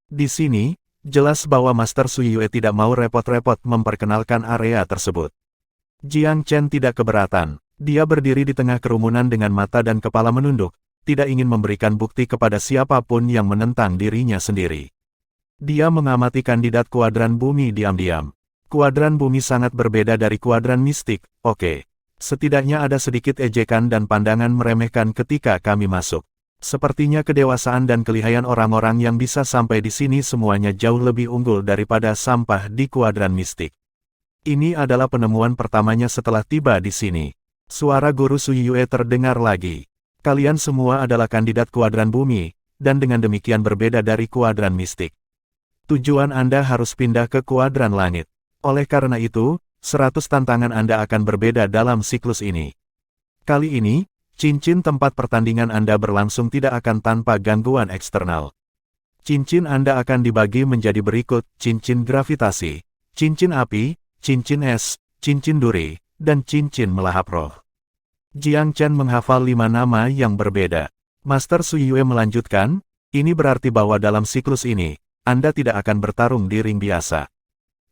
Di sini, jelas bahwa Master Su Yue tidak mau repot-repot memperkenalkan area tersebut. Jiang Chen tidak keberatan. Dia berdiri di tengah kerumunan dengan mata dan kepala menunduk, tidak ingin memberikan bukti kepada siapapun yang menentang dirinya sendiri. Dia mengamati kandidat kuadran bumi diam-diam. Kuadran bumi sangat berbeda dari kuadran mistik, oke. Setidaknya ada sedikit ejekan dan pandangan meremehkan ketika kami masuk. Sepertinya kedewasaan dan kelihayan orang-orang yang bisa sampai di sini semuanya jauh lebih unggul daripada sampah di kuadran mistik. Ini adalah penemuan pertamanya setelah tiba di sini. Suara guru Su Yue terdengar lagi. Kalian semua adalah kandidat kuadran bumi, dan dengan demikian berbeda dari kuadran mistik. Tujuan Anda harus pindah ke kuadran langit. Oleh karena itu, 100 tantangan Anda akan berbeda dalam siklus ini. Kali ini, cincin tempat pertandingan Anda berlangsung tidak akan tanpa gangguan eksternal. Cincin Anda akan dibagi menjadi berikut: cincin gravitasi, cincin api, cincin es, cincin duri, dan cincin melahap roh. Jiang Chen menghafal 5 nama yang berbeda. Master Su Yue melanjutkan, ini berarti bahwa dalam siklus ini, Anda tidak akan bertarung di ring biasa.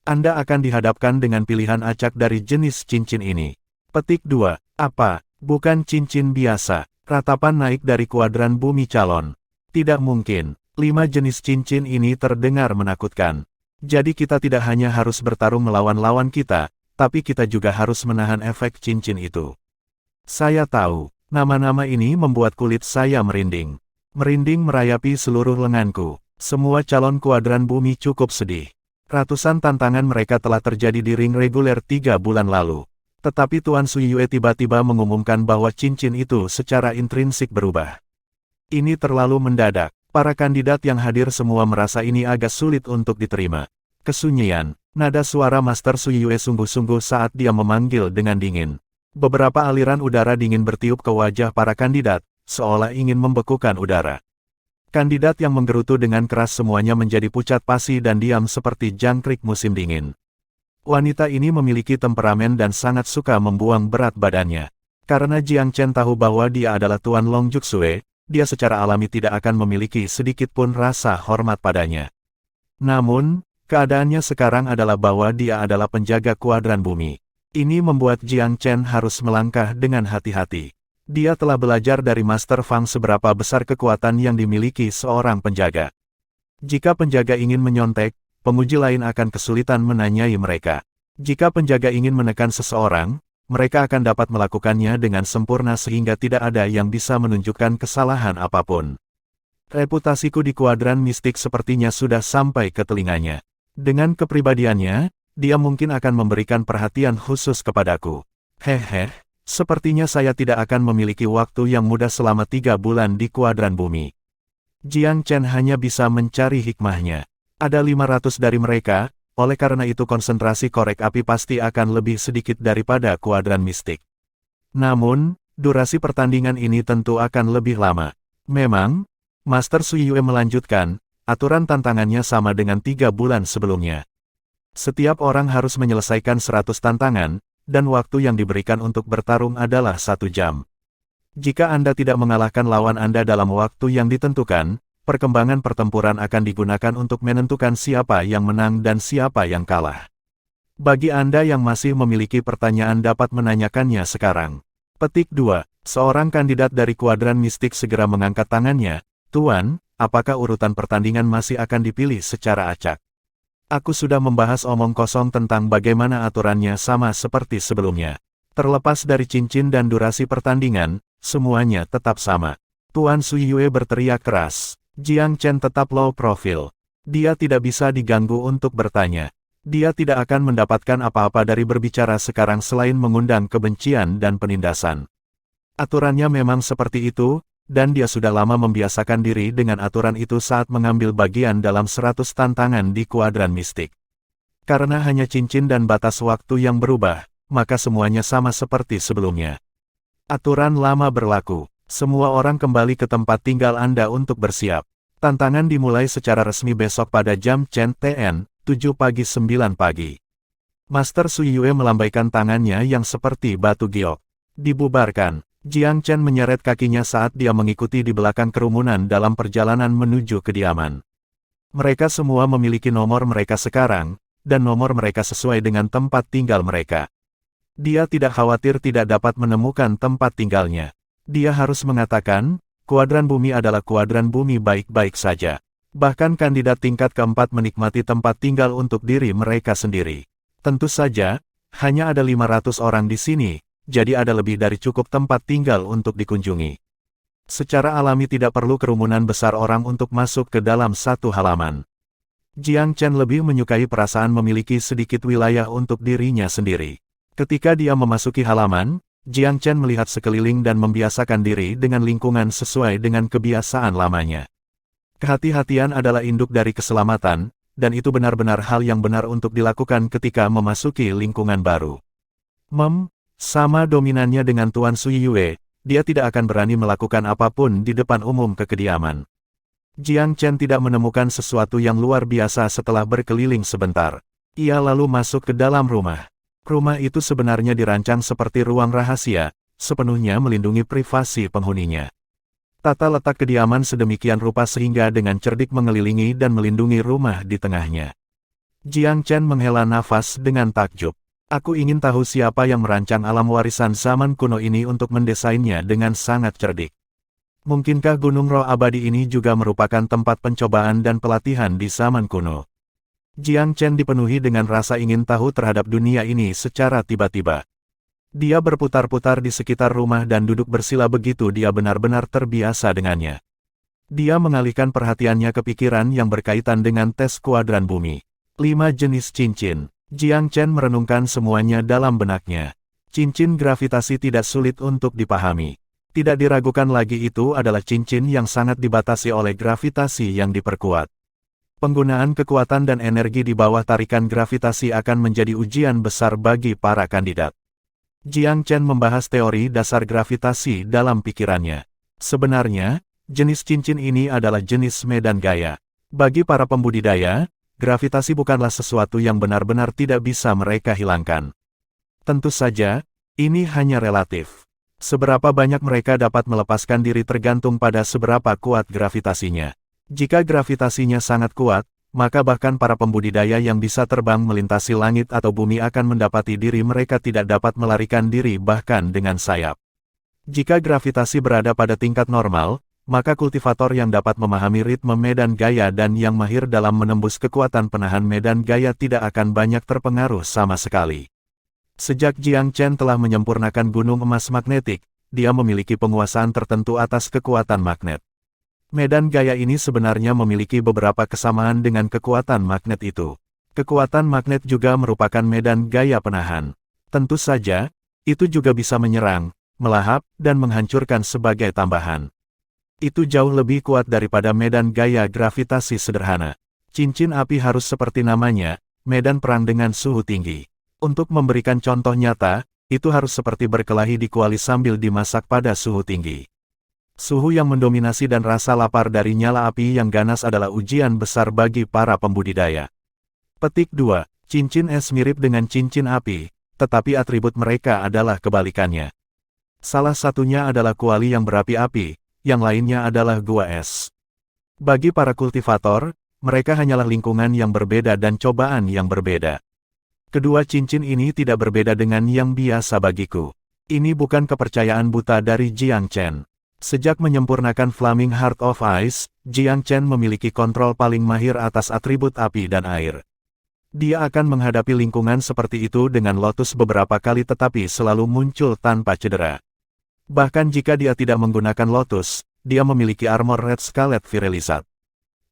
Anda akan dihadapkan dengan pilihan acak dari jenis cincin ini. Petik 2. Apa? Bukan cincin biasa. Ratapan naik dari kuadran bumi calon. Tidak mungkin. 5 jenis cincin ini terdengar menakutkan. Jadi kita tidak hanya harus bertarung melawan lawan kita, tapi kita juga harus menahan efek cincin itu. Saya tahu, nama-nama ini membuat kulit saya merinding. Merinding merayapi seluruh lenganku. Semua calon kuadran bumi cukup sedih. Ratusan tantangan mereka telah terjadi di ring reguler 3 bulan lalu. Tetapi Tuan Su Yue tiba-tiba mengumumkan bahwa cincin itu secara intrinsik berubah. Ini terlalu mendadak. Para kandidat yang hadir semua merasa ini agak sulit untuk diterima. Kesunyian, nada suara Master Su Yue sungguh-sungguh saat dia memanggil dengan dingin. Beberapa aliran udara dingin bertiup ke wajah para kandidat, seolah ingin membekukan udara. Kandidat yang menggerutu dengan keras semuanya menjadi pucat pasi dan diam seperti jangkrik musim dingin. Wanita ini memiliki temperamen dan sangat suka membuang berat badannya. Karena Jiang Chen tahu bahwa dia adalah Tuan Long Juksue, dia secara alami tidak akan memiliki sedikit pun rasa hormat padanya. Namun, keadaannya sekarang adalah bahwa dia adalah penjaga kuadran bumi. Ini membuat Jiang Chen harus melangkah dengan hati-hati. Dia telah belajar dari Master Fang seberapa besar kekuatan yang dimiliki seorang penjaga. Jika penjaga ingin menyontek, penguji lain akan kesulitan menanyai mereka. Jika penjaga ingin menekan seseorang, mereka akan dapat melakukannya dengan sempurna sehingga tidak ada yang bisa menunjukkan kesalahan apapun. Reputasiku di kuadran mistik sepertinya sudah sampai ke telinganya. Dengan kepribadiannya, dia mungkin akan memberikan perhatian khusus kepadaku. Hehe, sepertinya saya tidak akan memiliki waktu yang mudah selama 3 bulan di kuadran bumi. Jiang Chen hanya bisa mencari hikmahnya. Ada 500 dari mereka, oleh karena itu konsentrasi korek api pasti akan lebih sedikit daripada kuadran mistik. Namun, durasi pertandingan ini tentu akan lebih lama. Memang, Master Sui Yue melanjutkan, aturan tantangannya sama dengan 3 bulan sebelumnya. Setiap orang harus menyelesaikan 100 tantangan, dan waktu yang diberikan untuk bertarung adalah 1 jam. Jika Anda tidak mengalahkan lawan Anda dalam waktu yang ditentukan, perkembangan pertempuran akan digunakan untuk menentukan siapa yang menang dan siapa yang kalah. Bagi Anda yang masih memiliki pertanyaan dapat menanyakannya sekarang. Petik 2. Seorang kandidat dari kuadran mistik segera mengangkat tangannya. Tuan, apakah urutan pertandingan masih akan dipilih secara acak? Aku sudah membahas omong kosong tentang bagaimana aturannya sama seperti sebelumnya. Terlepas dari cincin dan durasi pertandingan, semuanya tetap sama. Tuan Sui Yue berteriak keras. Jiang Chen tetap low profile. Dia tidak bisa diganggu untuk bertanya. Dia tidak akan mendapatkan apa-apa dari berbicara sekarang selain mengundang kebencian dan penindasan. Aturannya memang seperti itu, dan dia sudah lama membiasakan diri dengan aturan itu saat mengambil bagian dalam 100 tantangan di kuadran mistik. Karena hanya cincin dan batas waktu yang berubah, maka semuanya sama seperti sebelumnya. Aturan lama berlaku. Semua orang kembali ke tempat tinggal Anda untuk bersiap. Tantangan dimulai secara resmi besok pada jam Chen TN, 7 pagi 9 pagi. Master Sui Yue melambaikan tangannya yang seperti batu giok. Dibubarkan. Jiang Chen menyeret kakinya saat dia mengikuti di belakang kerumunan dalam perjalanan menuju kediaman. Mereka semua memiliki nomor mereka sekarang, dan nomor mereka sesuai dengan tempat tinggal mereka. Dia tidak khawatir tidak dapat menemukan tempat tinggalnya. Dia harus mengatakan, kuadran bumi adalah kuadran bumi baik-baik saja. Bahkan kandidat tingkat keempat menikmati tempat tinggal untuk diri mereka sendiri. Tentu saja, hanya ada 500 orang di sini, jadi ada lebih dari cukup tempat tinggal untuk dikunjungi. Secara alami tidak perlu kerumunan besar orang untuk masuk ke dalam satu halaman. Jiang Chen lebih menyukai perasaan memiliki sedikit wilayah untuk dirinya sendiri. Ketika dia memasuki halaman, Jiang Chen melihat sekeliling dan membiasakan diri dengan lingkungan sesuai dengan kebiasaan lamanya. Kehati-hatian adalah induk dari keselamatan, dan itu benar-benar hal yang benar untuk dilakukan ketika memasuki lingkungan baru. Sama dominannya dengan Tuan Sui Yue, dia tidak akan berani melakukan apapun di depan umum ke kediaman. Jiang Chen tidak menemukan sesuatu yang luar biasa setelah berkeliling sebentar. Ia lalu masuk ke dalam rumah. Rumah itu sebenarnya dirancang seperti ruang rahasia, sepenuhnya melindungi privasi penghuninya. Tata letak kediaman sedemikian rupa sehingga dengan cerdik mengelilingi dan melindungi rumah di tengahnya. Jiang Chen menghela nafas dengan takjub. Aku ingin tahu siapa yang merancang alam warisan zaman kuno ini untuk mendesainnya dengan sangat cerdik. Mungkinkah Gunung Roh Abadi ini juga merupakan tempat pencobaan dan pelatihan di zaman kuno? Jiang Chen dipenuhi dengan rasa ingin tahu terhadap dunia ini secara tiba-tiba. Dia berputar-putar di sekitar rumah dan duduk bersila begitu dia benar-benar terbiasa dengannya. Dia mengalihkan perhatiannya ke pikiran yang berkaitan dengan tes kuadran bumi. 5 jenis cincin. Jiang Chen merenungkan semuanya dalam benaknya. Cincin gravitasi tidak sulit untuk dipahami. Tidak diragukan lagi itu adalah cincin yang sangat dibatasi oleh gravitasi yang diperkuat. Penggunaan kekuatan dan energi di bawah tarikan gravitasi akan menjadi ujian besar bagi para kandidat. Jiang Chen membahas teori dasar gravitasi dalam pikirannya. Sebenarnya, jenis cincin ini adalah jenis medan gaya. Bagi para pembudidaya, gravitasi bukanlah sesuatu yang benar-benar tidak bisa mereka hilangkan. Tentu saja, ini hanya relatif. Seberapa banyak mereka dapat melepaskan diri tergantung pada seberapa kuat gravitasinya. Jika gravitasinya sangat kuat, maka bahkan para pembudidaya yang bisa terbang melintasi langit atau bumi akan mendapati diri mereka tidak dapat melarikan diri bahkan dengan sayap. Jika gravitasi berada pada tingkat normal, maka kultivator yang dapat memahami ritme medan gaya dan yang mahir dalam menembus kekuatan penahan medan gaya tidak akan banyak terpengaruh sama sekali. Sejak Jiang Chen telah menyempurnakan gunung emas magnetik, dia memiliki penguasaan tertentu atas kekuatan magnet. Medan gaya ini sebenarnya memiliki beberapa kesamaan dengan kekuatan magnet itu. Kekuatan magnet juga merupakan medan gaya penahan. Tentu saja, itu juga bisa menyerang, melahap, dan menghancurkan sebagai tambahan. Itu jauh lebih kuat daripada medan gaya gravitasi sederhana. Cincin api harus seperti namanya, medan perang dengan suhu tinggi. Untuk memberikan contoh nyata, itu harus seperti berkelahi di kuali sambil dimasak pada suhu tinggi. Suhu yang mendominasi dan rasa lapar dari nyala api yang ganas adalah ujian besar bagi para pembudidaya. Petik 2. Cincin es mirip dengan cincin api, tetapi atribut mereka adalah kebalikannya. Salah satunya adalah kuali yang berapi-api, yang lainnya adalah gua es. Bagi para kultivator, mereka hanyalah lingkungan yang berbeda dan cobaan yang berbeda. Kedua cincin ini tidak berbeda dengan yang biasa bagiku. Ini bukan kepercayaan buta dari Jiang Chen. Sejak menyempurnakan Flaming Heart of Ice, Jiang Chen memiliki kontrol paling mahir atas atribut api dan air. Dia akan menghadapi lingkungan seperti itu dengan Lotus beberapa kali tetapi selalu muncul tanpa cedera. Bahkan jika dia tidak menggunakan Lotus, dia memiliki armor Red Scarlet Virelizat.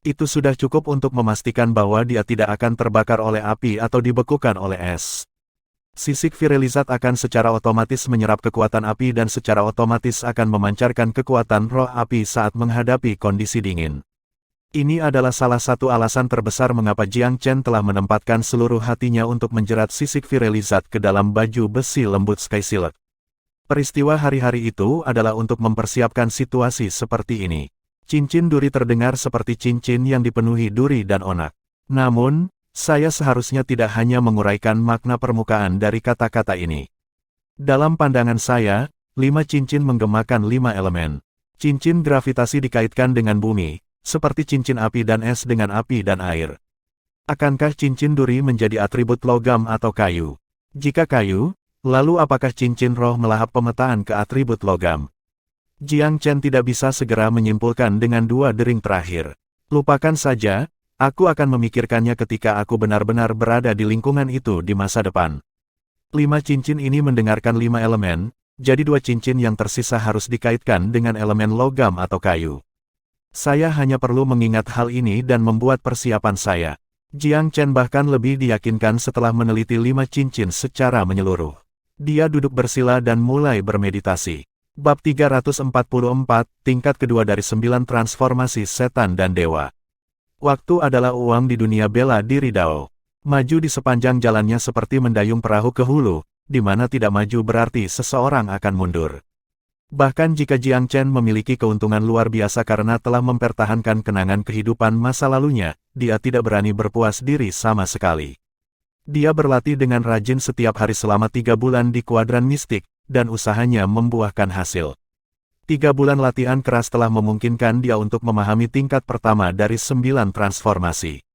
Itu sudah cukup untuk memastikan bahwa dia tidak akan terbakar oleh api atau dibekukan oleh es. Sisik Virelizat akan secara otomatis menyerap kekuatan api dan secara otomatis akan memancarkan kekuatan roh api saat menghadapi kondisi dingin. Ini adalah salah satu alasan terbesar mengapa Jiang Chen telah menempatkan seluruh hatinya untuk menjerat sisik Virelizat ke dalam baju besi lembut Sky Silk. Peristiwa hari-hari itu adalah untuk mempersiapkan situasi seperti ini. Cincin duri terdengar seperti cincin yang dipenuhi duri dan onak. Namun, saya seharusnya tidak hanya menguraikan makna permukaan dari kata-kata ini. Dalam pandangan saya, 5 cincin menggemakan 5 elemen. Cincin gravitasi dikaitkan dengan bumi, seperti cincin api dan es dengan api dan air. Akankah cincin duri menjadi atribut logam atau kayu? Jika kayu, lalu apakah cincin roh melahap pemetaan ke atribut logam? Jiang Chen tidak bisa segera menyimpulkan dengan 2 dering terakhir. Lupakan saja, aku akan memikirkannya ketika aku benar-benar berada di lingkungan itu di masa depan. 5 cincin ini mendengarkan 5 elemen, jadi 2 cincin yang tersisa harus dikaitkan dengan elemen logam atau kayu. Saya hanya perlu mengingat hal ini dan membuat persiapan saya. Jiang Chen bahkan lebih diyakinkan setelah meneliti 5 cincin secara menyeluruh. Dia duduk bersila dan mulai bermeditasi. Bab 344, tingkat kedua dari 9 transformasi setan dan dewa. Waktu adalah uang di dunia bela diri Dao. Maju di sepanjang jalannya seperti mendayung perahu ke hulu, di mana tidak maju berarti seseorang akan mundur. Bahkan jika Jiang Chen memiliki keuntungan luar biasa karena telah mempertahankan kenangan kehidupan masa lalunya, dia tidak berani berpuas diri sama sekali. Dia berlatih dengan rajin setiap hari selama 3 bulan di kuadran mistik, dan usahanya membuahkan hasil. 3 bulan latihan keras telah memungkinkan dia untuk memahami tingkat pertama dari 9 transformasi.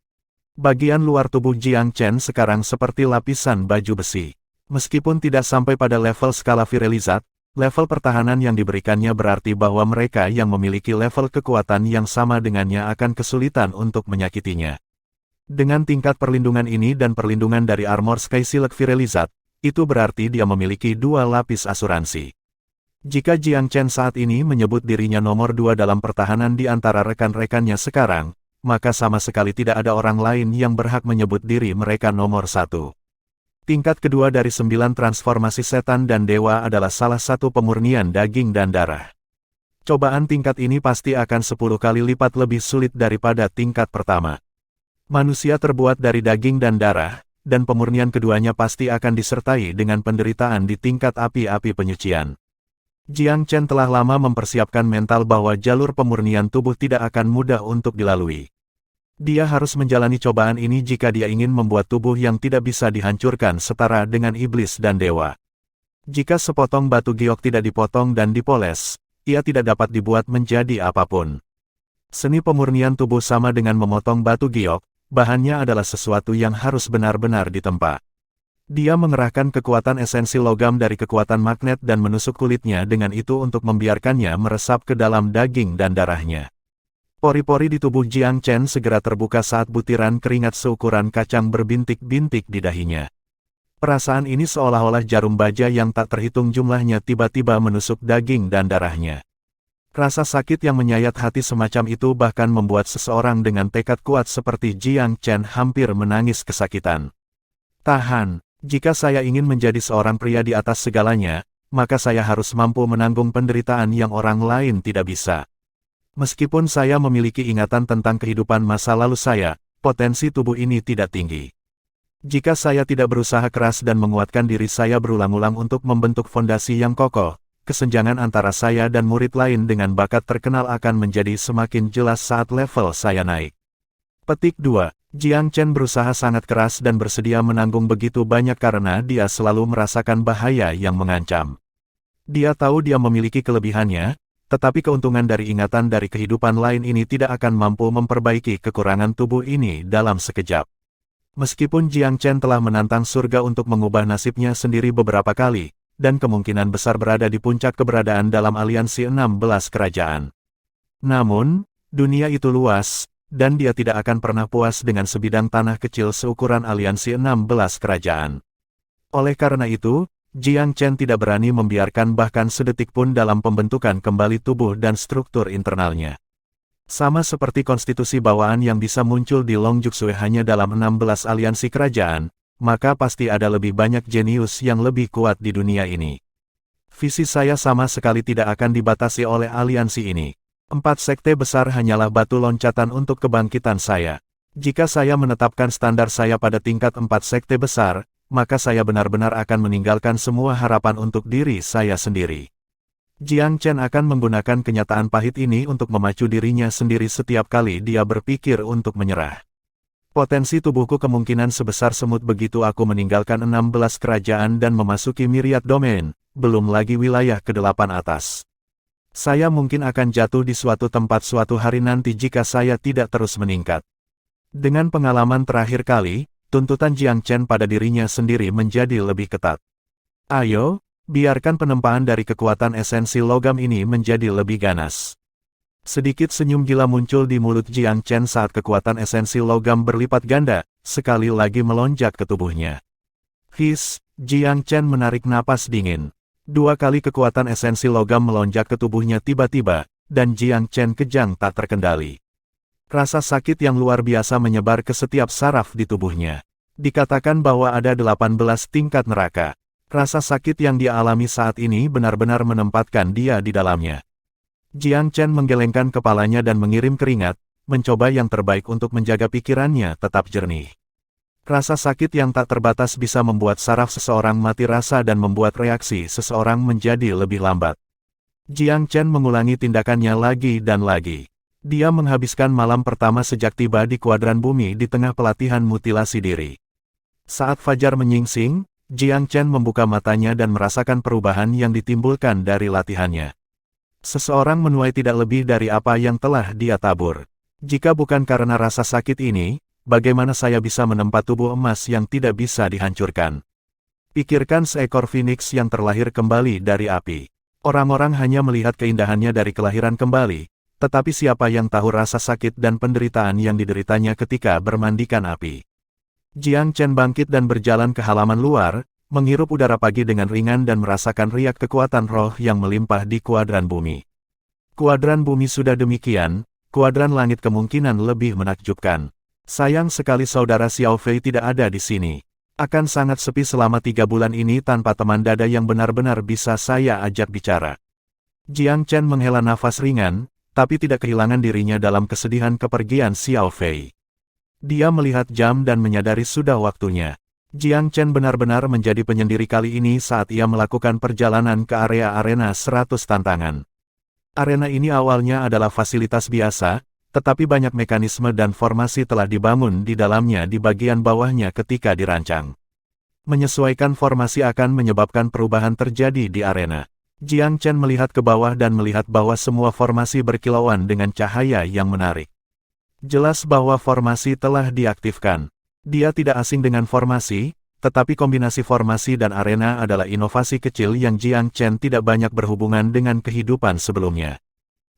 Bagian luar tubuh Jiang Chen sekarang seperti lapisan baju besi. Meskipun tidak sampai pada level skala Virelizat, level pertahanan yang diberikannya berarti bahwa mereka yang memiliki level kekuatan yang sama dengannya akan kesulitan untuk menyakitinya. Dengan tingkat perlindungan ini dan perlindungan dari armor Sky Silk Virelizat, itu berarti dia memiliki 2 lapis asuransi. Jika Jiang Chen saat ini menyebut dirinya nomor 2 dalam pertahanan di antara rekan-rekannya sekarang, maka sama sekali tidak ada orang lain yang berhak menyebut diri mereka nomor 1. Tingkat kedua dari 9 transformasi setan dan dewa adalah salah satu pemurnian daging dan darah. Cobaan tingkat ini pasti akan 10 kali lipat lebih sulit daripada tingkat pertama. Manusia terbuat dari daging dan darah, dan pemurnian keduanya pasti akan disertai dengan penderitaan di tingkat api-api penyucian. Jiang Chen telah lama mempersiapkan mental bahwa jalur pemurnian tubuh tidak akan mudah untuk dilalui. Dia harus menjalani cobaan ini jika dia ingin membuat tubuh yang tidak bisa dihancurkan setara dengan iblis dan dewa. Jika sepotong batu giok tidak dipotong dan dipoles, ia tidak dapat dibuat menjadi apapun. Seni pemurnian tubuh sama dengan memotong batu giok, bahannya adalah sesuatu yang harus benar-benar ditempa. Dia mengerahkan kekuatan esensi logam dari kekuatan magnet dan menusuk kulitnya dengan itu untuk membiarkannya meresap ke dalam daging dan darahnya. Pori-pori di tubuh Jiang Chen segera terbuka saat butiran keringat seukuran kacang berbintik-bintik di dahinya. Perasaan ini seolah-olah jarum baja yang tak terhitung jumlahnya tiba-tiba menusuk daging dan darahnya. Rasa sakit yang menyayat hati semacam itu bahkan membuat seseorang dengan tekad kuat seperti Jiang Chen hampir menangis kesakitan. Tahan, jika saya ingin menjadi seorang pria di atas segalanya, maka saya harus mampu menanggung penderitaan yang orang lain tidak bisa. Meskipun saya memiliki ingatan tentang kehidupan masa lalu saya, potensi tubuh ini tidak tinggi. Jika saya tidak berusaha keras dan menguatkan diri saya berulang-ulang untuk membentuk fondasi yang kokoh, kesenjangan antara saya dan murid lain dengan bakat terkenal akan menjadi semakin jelas saat level saya naik. Petik 2. Jiang Chen berusaha sangat keras dan bersedia menanggung begitu banyak karena dia selalu merasakan bahaya yang mengancam. Dia tahu dia memiliki kelebihannya, tetapi keuntungan dari ingatan dari kehidupan lain ini tidak akan mampu memperbaiki kekurangan tubuh ini dalam sekejap. Meskipun Jiang Chen telah menantang surga untuk mengubah nasibnya sendiri beberapa kali, dan kemungkinan besar berada di puncak keberadaan dalam aliansi 16 kerajaan. Namun, dunia itu luas, dan dia tidak akan pernah puas dengan sebidang tanah kecil seukuran aliansi 16 kerajaan. Oleh karena itu, Jiang Chen tidak berani membiarkan bahkan sedetik pun dalam pembentukan kembali tubuh dan struktur internalnya. Sama seperti konstitusi bawaan yang bisa muncul di Longjuxue hanya dalam 16 aliansi kerajaan, maka pasti ada lebih banyak jenius yang lebih kuat di dunia ini. Visi saya sama sekali tidak akan dibatasi oleh aliansi ini. 4 sekte besar hanyalah batu loncatan untuk kebangkitan saya. Jika saya menetapkan standar saya pada tingkat 4 sekte besar, maka saya benar-benar akan meninggalkan semua harapan untuk diri saya sendiri. Jiang Chen akan menggunakan kenyataan pahit ini untuk memacu dirinya sendiri setiap kali dia berpikir untuk menyerah. Potensi tubuhku kemungkinan sebesar semut begitu aku meninggalkan 16 kerajaan dan memasuki myriad domain, belum lagi wilayah ke-8 atas. Saya mungkin akan jatuh di suatu tempat suatu hari nanti jika saya tidak terus meningkat. Dengan pengalaman terakhir kali, tuntutan Jiang Chen pada dirinya sendiri menjadi lebih ketat. Ayo, biarkan penempaan dari kekuatan esensi logam ini menjadi lebih ganas. Sedikit senyum gila muncul di mulut Jiang Chen saat kekuatan esensi logam berlipat ganda, sekali lagi melonjak ke tubuhnya. His, Jiang Chen menarik napas dingin. 2 kali kekuatan esensi logam melonjak ke tubuhnya tiba-tiba, dan Jiang Chen kejang tak terkendali. Rasa sakit yang luar biasa menyebar ke setiap saraf di tubuhnya. Dikatakan bahwa ada 18 tingkat neraka. Rasa sakit yang dia alami saat ini benar-benar menempatkan dia di dalamnya. Jiang Chen menggelengkan kepalanya dan mengirim keringat, mencoba yang terbaik untuk menjaga pikirannya tetap jernih. Rasa sakit yang tak terbatas bisa membuat saraf seseorang mati rasa dan membuat reaksi seseorang menjadi lebih lambat. Jiang Chen mengulangi tindakannya lagi dan lagi. Dia menghabiskan malam pertama sejak tiba di kuadran bumi di tengah pelatihan mutilasi diri. Saat fajar menyingsing, Jiang Chen membuka matanya dan merasakan perubahan yang ditimbulkan dari latihannya. Seseorang menuai tidak lebih dari apa yang telah dia tabur. Jika bukan karena rasa sakit ini, bagaimana saya bisa menempa tubuh emas yang tidak bisa dihancurkan? Pikirkan seekor phoenix yang terlahir kembali dari api. Orang-orang hanya melihat keindahannya dari kelahiran kembali. Tetapi siapa yang tahu rasa sakit dan penderitaan yang dideritanya ketika bermandikan api? Jiang Chen bangkit dan berjalan ke halaman luar, menghirup udara pagi dengan ringan dan merasakan riak kekuatan roh yang melimpah di kuadran bumi. Kuadran bumi sudah demikian, kuadran langit kemungkinan lebih menakjubkan. Sayang sekali saudara Xiao Fei tidak ada di sini. Akan sangat sepi selama 3 bulan ini tanpa teman dada yang benar-benar bisa saya ajak bicara. Jiang Chen menghela nafas ringan, tapi tidak kehilangan dirinya dalam kesedihan kepergian Xiao Fei. Dia melihat jam dan menyadari sudah waktunya. Jiang Chen benar-benar menjadi penyendiri kali ini saat ia melakukan perjalanan ke area arena 100 tantangan. Arena ini awalnya adalah fasilitas biasa, tetapi banyak mekanisme dan formasi telah dibangun di dalamnya di bagian bawahnya ketika dirancang. Menyesuaikan formasi akan menyebabkan perubahan terjadi di arena. Jiang Chen melihat ke bawah dan melihat bahwa semua formasi berkilauan dengan cahaya yang menarik. Jelas bahwa formasi telah diaktifkan. Dia tidak asing dengan formasi, tetapi kombinasi formasi dan arena adalah inovasi kecil yang Jiang Chen tidak banyak berhubungan dengan kehidupan sebelumnya.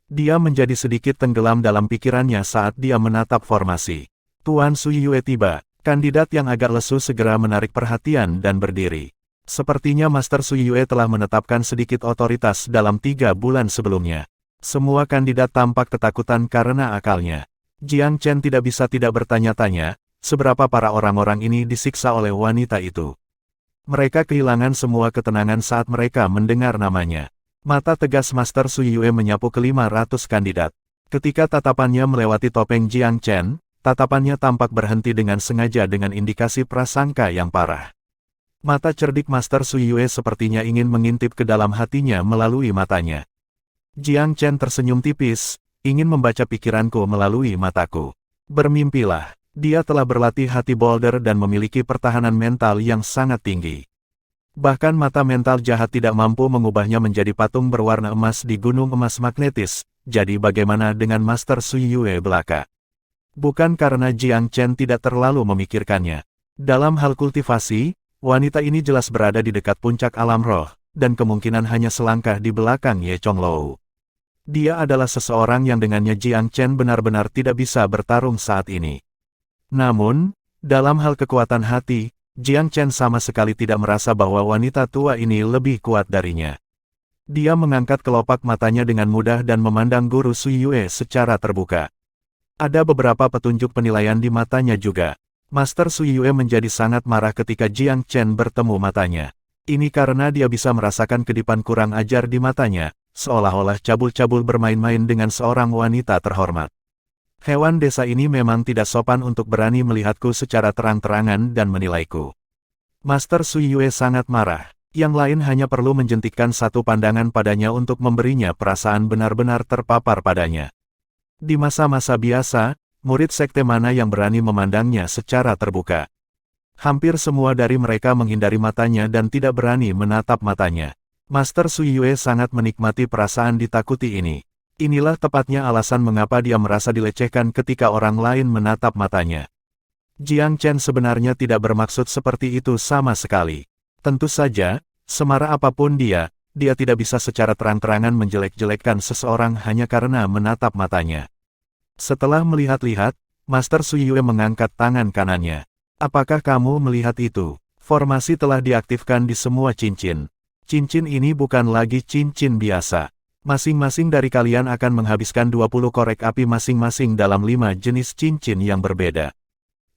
Dia menjadi sedikit tenggelam dalam pikirannya saat dia menatap formasi. Tuan Suyue tiba. Kandidat yang agak lesu segera menarik perhatian dan berdiri. Sepertinya Master Suyue telah menetapkan sedikit otoritas dalam 3 bulan sebelumnya. Semua kandidat tampak ketakutan karena akalnya. Jiang Chen tidak bisa tidak bertanya-tanya, seberapa para orang-orang ini disiksa oleh wanita itu. Mereka kehilangan semua ketenangan saat mereka mendengar namanya. Mata tegas Master Suyue menyapu ke-500 kandidat. Ketika tatapannya melewati topeng Jiang Chen, tatapannya tampak berhenti dengan sengaja dengan indikasi prasangka yang parah. Mata cerdik Master Suyue sepertinya ingin mengintip ke dalam hatinya melalui matanya. Jiang Chen tersenyum tipis, ingin membaca pikiranku melalui mataku. Bermimpilah, dia telah berlatih hati boulder dan memiliki pertahanan mental yang sangat tinggi. Bahkan mata mental jahat tidak mampu mengubahnya menjadi patung berwarna emas di gunung emas magnetis, jadi bagaimana dengan Master Suyue belaka? Bukan karena Jiang Chen tidak terlalu memikirkannya. Dalam hal kultivasi, wanita ini jelas berada di dekat puncak alam roh, dan kemungkinan hanya selangkah di belakang Ye Chonglou. Dia adalah seseorang yang dengannya Jiang Chen benar-benar tidak bisa bertarung saat ini. Namun, dalam hal kekuatan hati, Jiang Chen sama sekali tidak merasa bahwa wanita tua ini lebih kuat darinya. Dia mengangkat kelopak matanya dengan mudah dan memandang guru Suyue secara terbuka. Ada beberapa petunjuk penilaian di matanya juga. Master Suyue menjadi sangat marah ketika Jiang Chen bertemu matanya. Ini karena dia bisa merasakan kedipan kurang ajar di matanya, seolah-olah cabul-cabul bermain-main dengan seorang wanita terhormat. Hewan desa ini memang tidak sopan untuk berani melihatku secara terang-terangan dan menilaiku. Master Suyue sangat marah. Yang lain hanya perlu menjentikkan satu pandangan padanya untuk memberinya perasaan benar-benar terpapar padanya. Di masa-masa biasa, murid sekte mana yang berani memandangnya secara terbuka? Hampir semua dari mereka menghindari matanya dan tidak berani menatap matanya. Master Suyue sangat menikmati perasaan ditakuti ini. Inilah tepatnya alasan mengapa dia merasa dilecehkan ketika orang lain menatap matanya. Jiang Chen sebenarnya tidak bermaksud seperti itu sama sekali. Tentu saja, semarah apapun dia tidak bisa secara terang-terangan menjelek-jelekkan seseorang hanya karena menatap matanya. Setelah melihat-lihat, Master Suyue mengangkat tangan kanannya. Apakah kamu melihat itu? Formasi telah diaktifkan di semua cincin. Cincin ini bukan lagi cincin biasa. Masing-masing dari kalian akan menghabiskan 20 korek api masing-masing dalam 5 jenis cincin yang berbeda.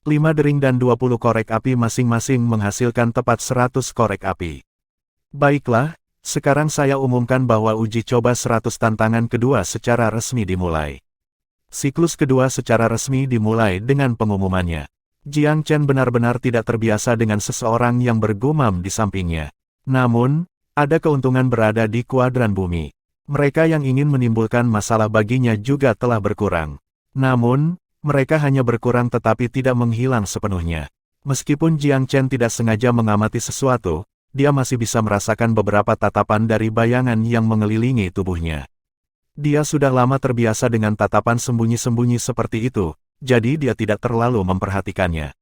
5 dering dan 20 korek api masing-masing menghasilkan tepat 100 korek api. Baiklah, sekarang saya umumkan bahwa uji coba 100 tantangan kedua secara resmi dimulai. Siklus kedua secara resmi dimulai dengan pengumumannya. Jiang Chen benar-benar tidak terbiasa dengan seseorang yang bergumam di sampingnya. Namun, ada keuntungan berada di kuadran bumi. Mereka yang ingin menimbulkan masalah baginya juga telah berkurang. Namun, mereka hanya berkurang tetapi tidak menghilang sepenuhnya. Meskipun Jiang Chen tidak sengaja mengamati sesuatu, dia masih bisa merasakan beberapa tatapan dari bayangan yang mengelilingi tubuhnya. Dia sudah lama terbiasa dengan tatapan sembunyi-sembunyi seperti itu, jadi dia tidak terlalu memperhatikannya.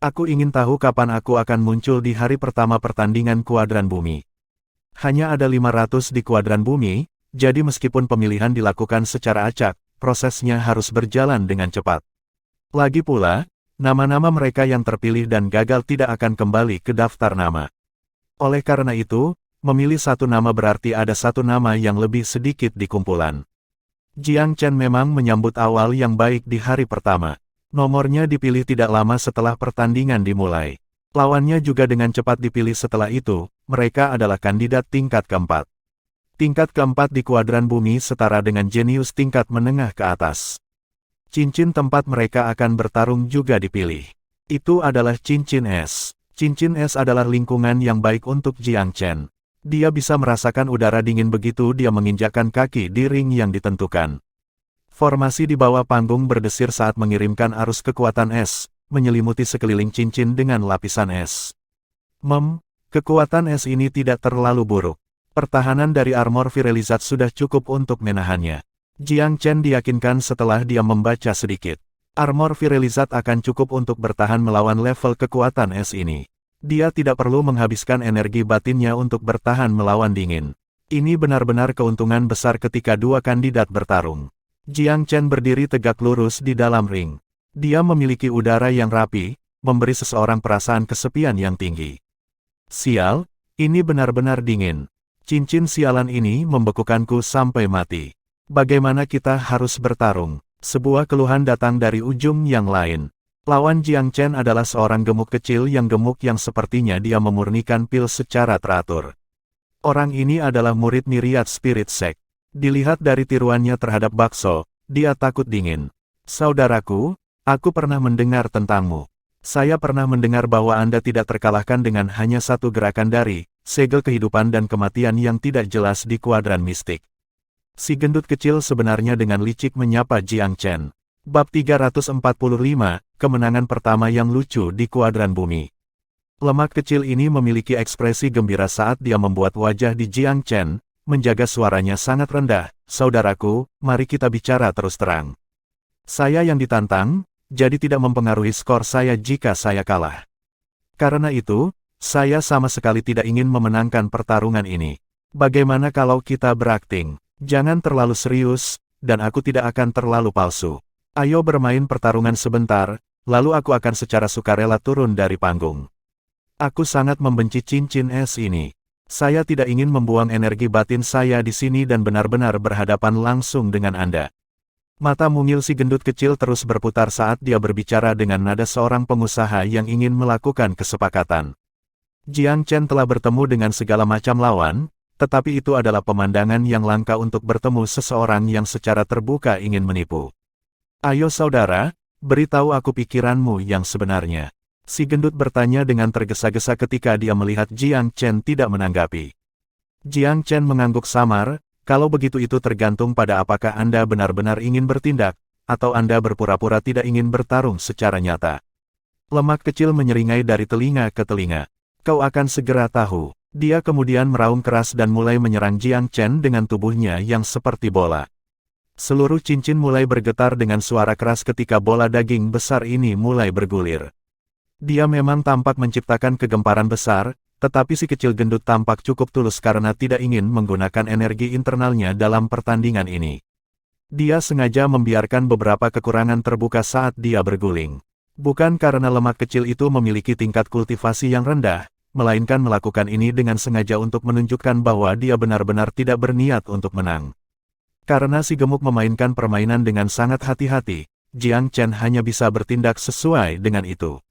Aku ingin tahu kapan aku akan muncul di hari pertama pertandingan kuadran bumi. Hanya ada 500 di kuadran bumi, jadi meskipun pemilihan dilakukan secara acak, prosesnya harus berjalan dengan cepat. Lagi pula, nama-nama mereka yang terpilih dan gagal tidak akan kembali ke daftar nama. Oleh karena itu, memilih satu nama berarti ada satu nama yang lebih sedikit di kumpulan. Jiang Chen memang menyambut awal yang baik di hari pertama. Nomornya dipilih tidak lama setelah pertandingan dimulai. Lawannya juga dengan cepat dipilih setelah itu, mereka adalah kandidat tingkat keempat. Tingkat keempat di kuadran bumi setara dengan jenius tingkat menengah ke atas. Cincin tempat mereka akan bertarung juga dipilih. Itu adalah cincin es. Cincin es adalah lingkungan yang baik untuk Jiang Chen. Dia bisa merasakan udara dingin begitu dia menginjakkan kaki di ring yang ditentukan. Formasi di bawah panggung berdesir saat mengirimkan arus kekuatan es, menyelimuti sekeliling cincin dengan lapisan es. Kekuatan es ini tidak terlalu buruk. Pertahanan dari armor Virelizat sudah cukup untuk menahannya. Jiang Chen diyakinkan setelah dia membaca sedikit. Armor Virelizat akan cukup untuk bertahan melawan level kekuatan es ini. Dia tidak perlu menghabiskan energi batinnya untuk bertahan melawan dingin. Ini benar-benar keuntungan besar ketika dua kandidat bertarung. Jiang Chen berdiri tegak lurus di dalam ring. Dia memiliki udara yang rapi, memberi seseorang perasaan kesepian yang tinggi. Sial, ini benar-benar dingin. Cincin sialan ini membekukanku sampai mati. Bagaimana kita harus bertarung? Sebuah keluhan datang dari ujung yang lain. Lawan Jiang Chen adalah seorang gemuk kecil yang sepertinya dia memurnikan pil secara teratur. Orang ini adalah murid Myriad Spirit Sect. Dilihat dari tiruannya terhadap bakso, dia takut dingin. Saudaraku, aku pernah mendengar tentangmu. Saya pernah mendengar bahwa Anda tidak terkalahkan dengan hanya satu gerakan dari segel kehidupan dan kematian yang tidak jelas di kuadran mistik. Si gendut kecil sebenarnya dengan licik menyapa Jiang Chen. Bab 345, kemenangan pertama yang lucu di kuadran bumi. Lemak kecil ini memiliki ekspresi gembira saat dia membuat wajah di Jiang Chen, menjaga suaranya sangat rendah. Saudaraku, mari kita bicara terus terang. Saya yang ditantang, jadi tidak mempengaruhi skor saya jika saya kalah. Karena itu, saya sama sekali tidak ingin memenangkan pertarungan ini. Bagaimana kalau kita berakting? Jangan terlalu serius, dan aku tidak akan terlalu palsu. Ayo bermain pertarungan sebentar, lalu aku akan secara sukarela turun dari panggung. Aku sangat membenci cincin es ini. Saya tidak ingin membuang energi batin saya di sini dan benar-benar berhadapan langsung dengan Anda. Mata mungil si gendut kecil terus berputar saat dia berbicara dengan nada seorang pengusaha yang ingin melakukan kesepakatan. Jiang Chen telah bertemu dengan segala macam lawan, tetapi itu adalah pemandangan yang langka untuk bertemu seseorang yang secara terbuka ingin menipu. Ayo saudara, beritahu aku pikiranmu yang sebenarnya. Si gendut bertanya dengan tergesa-gesa ketika dia melihat Jiang Chen tidak menanggapi. Jiang Chen mengangguk samar, kalau begitu itu tergantung pada apakah Anda benar-benar ingin bertindak, atau Anda berpura-pura tidak ingin bertarung secara nyata. Lemak kecil menyeringai dari telinga ke telinga. Kau akan segera tahu. Dia kemudian meraung keras dan mulai menyerang Jiang Chen dengan tubuhnya yang seperti bola. Seluruh cincin mulai bergetar dengan suara keras ketika bola daging besar ini mulai bergulir. Dia memang tampak menciptakan kegemparan besar, tetapi si kecil gendut tampak cukup tulus karena tidak ingin menggunakan energi internalnya dalam pertandingan ini. Dia sengaja membiarkan beberapa kekurangan terbuka saat dia berguling. Bukan karena lemak kecil itu memiliki tingkat kultivasi yang rendah, melainkan melakukan ini dengan sengaja untuk menunjukkan bahwa dia benar-benar tidak berniat untuk menang. Karena si gemuk memainkan permainan dengan sangat hati-hati, Jiang Chen hanya bisa bertindak sesuai dengan itu.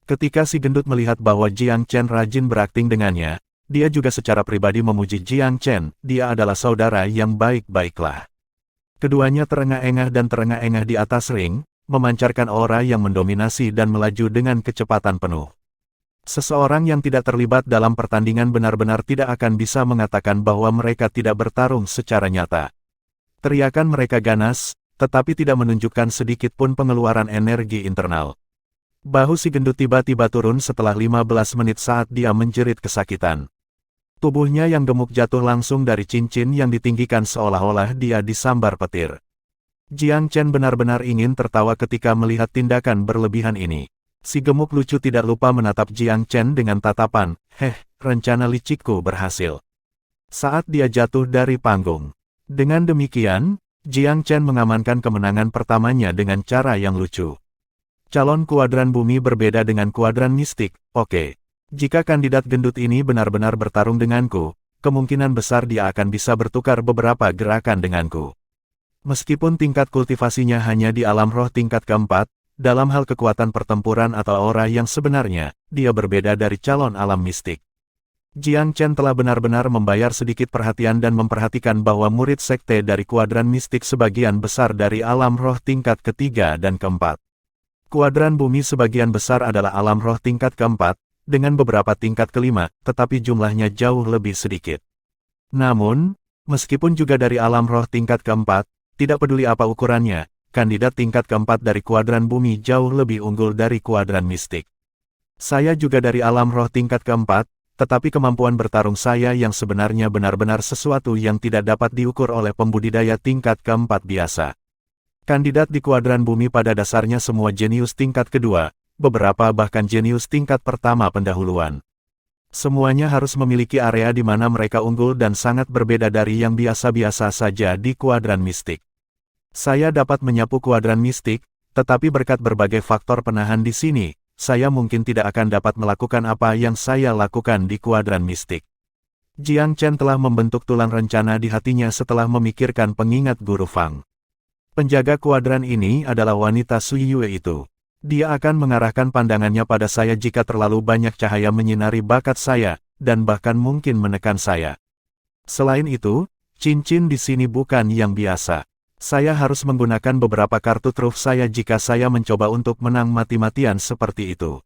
Ketika si gendut melihat bahwa Jiang Chen rajin berakting dengannya, dia juga secara pribadi memuji Jiang Chen, dia adalah saudara yang baik-baiklah. Keduanya terengah-engah dan terengah-engah di atas ring, memancarkan aura yang mendominasi dan melaju dengan kecepatan penuh. Seseorang yang tidak terlibat dalam pertandingan benar-benar tidak akan bisa mengatakan bahwa mereka tidak bertarung secara nyata. Teriakan mereka ganas, tetapi tidak menunjukkan sedikit pun pengeluaran energi internal. Bahu si gendut tiba-tiba turun setelah 15 menit saat dia menjerit kesakitan. Tubuhnya yang gemuk jatuh langsung dari cincin yang ditinggikan seolah-olah dia disambar petir. Jiang Chen benar-benar ingin tertawa ketika melihat tindakan berlebihan ini. Si gemuk lucu tidak lupa menatap Jiang Chen dengan tatapan, rencana licikku berhasil. Saat dia jatuh dari panggung. Dengan demikian, Jiang Chen mengamankan kemenangan pertamanya dengan cara yang lucu. Calon kuadran bumi berbeda dengan kuadran mistik, oke. Jika kandidat gendut ini benar-benar bertarung denganku, kemungkinan besar dia akan bisa bertukar beberapa gerakan denganku. Meskipun tingkat kultivasinya hanya di alam roh tingkat keempat, dalam hal kekuatan pertempuran atau aura yang sebenarnya, dia berbeda dari calon alam mistik. Jiang Chen telah benar-benar membayar sedikit perhatian dan memperhatikan bahwa murid sekte dari kuadran mistik sebagian besar dari alam roh tingkat ketiga dan keempat. Kuadran bumi sebagian besar adalah alam roh tingkat keempat, dengan beberapa tingkat kelima, tetapi jumlahnya jauh lebih sedikit. Namun, meskipun juga dari alam roh tingkat keempat, tidak peduli apa ukurannya, kandidat tingkat keempat dari kuadran bumi jauh lebih unggul dari kuadran mistik. Saya juga dari alam roh tingkat keempat, tetapi kemampuan bertarung saya yang sebenarnya benar-benar sesuatu yang tidak dapat diukur oleh pembudidaya tingkat keempat biasa. Kandidat di kuadran bumi pada dasarnya semua jenius tingkat kedua, beberapa bahkan jenius tingkat pertama pendahuluan. Semuanya harus memiliki area di mana mereka unggul dan sangat berbeda dari yang biasa-biasa saja di kuadran mistik. Saya dapat menyapu kuadran mistik, tetapi berkat berbagai faktor penahan di sini, saya mungkin tidak akan dapat melakukan apa yang saya lakukan di kuadran mistik. Jiang Chen telah membentuk tulang rencana di hatinya setelah memikirkan pengingat Guru Fang. Penjaga kuadran ini adalah wanita Sui Yue itu. Dia akan mengarahkan pandangannya pada saya jika terlalu banyak cahaya menyinari bakat saya, dan bahkan mungkin menekan saya. Selain itu, cincin di sini bukan yang biasa. Saya harus menggunakan beberapa kartu truf saya jika saya mencoba untuk menang mati-matian seperti itu.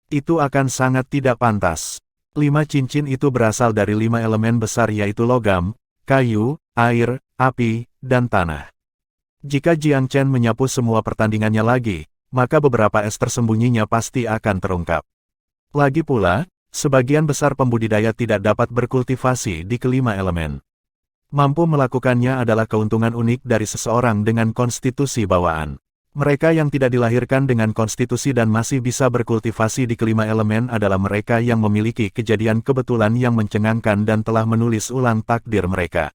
Itu akan sangat tidak pantas. 5 cincin itu berasal dari 5 elemen besar yaitu logam, kayu, air, api, dan tanah. Jika Jiang Chen menyapu semua pertandingannya lagi, maka beberapa es tersembunyinya pasti akan terungkap. Lagi pula, sebagian besar pembudidaya tidak dapat berkultivasi di kelima elemen. Mampu melakukannya adalah keuntungan unik dari seseorang dengan konstitusi bawaan. Mereka yang tidak dilahirkan dengan konstitusi dan masih bisa berkultivasi di kelima elemen adalah mereka yang memiliki kejadian kebetulan yang mencengangkan dan telah menulis ulang takdir mereka.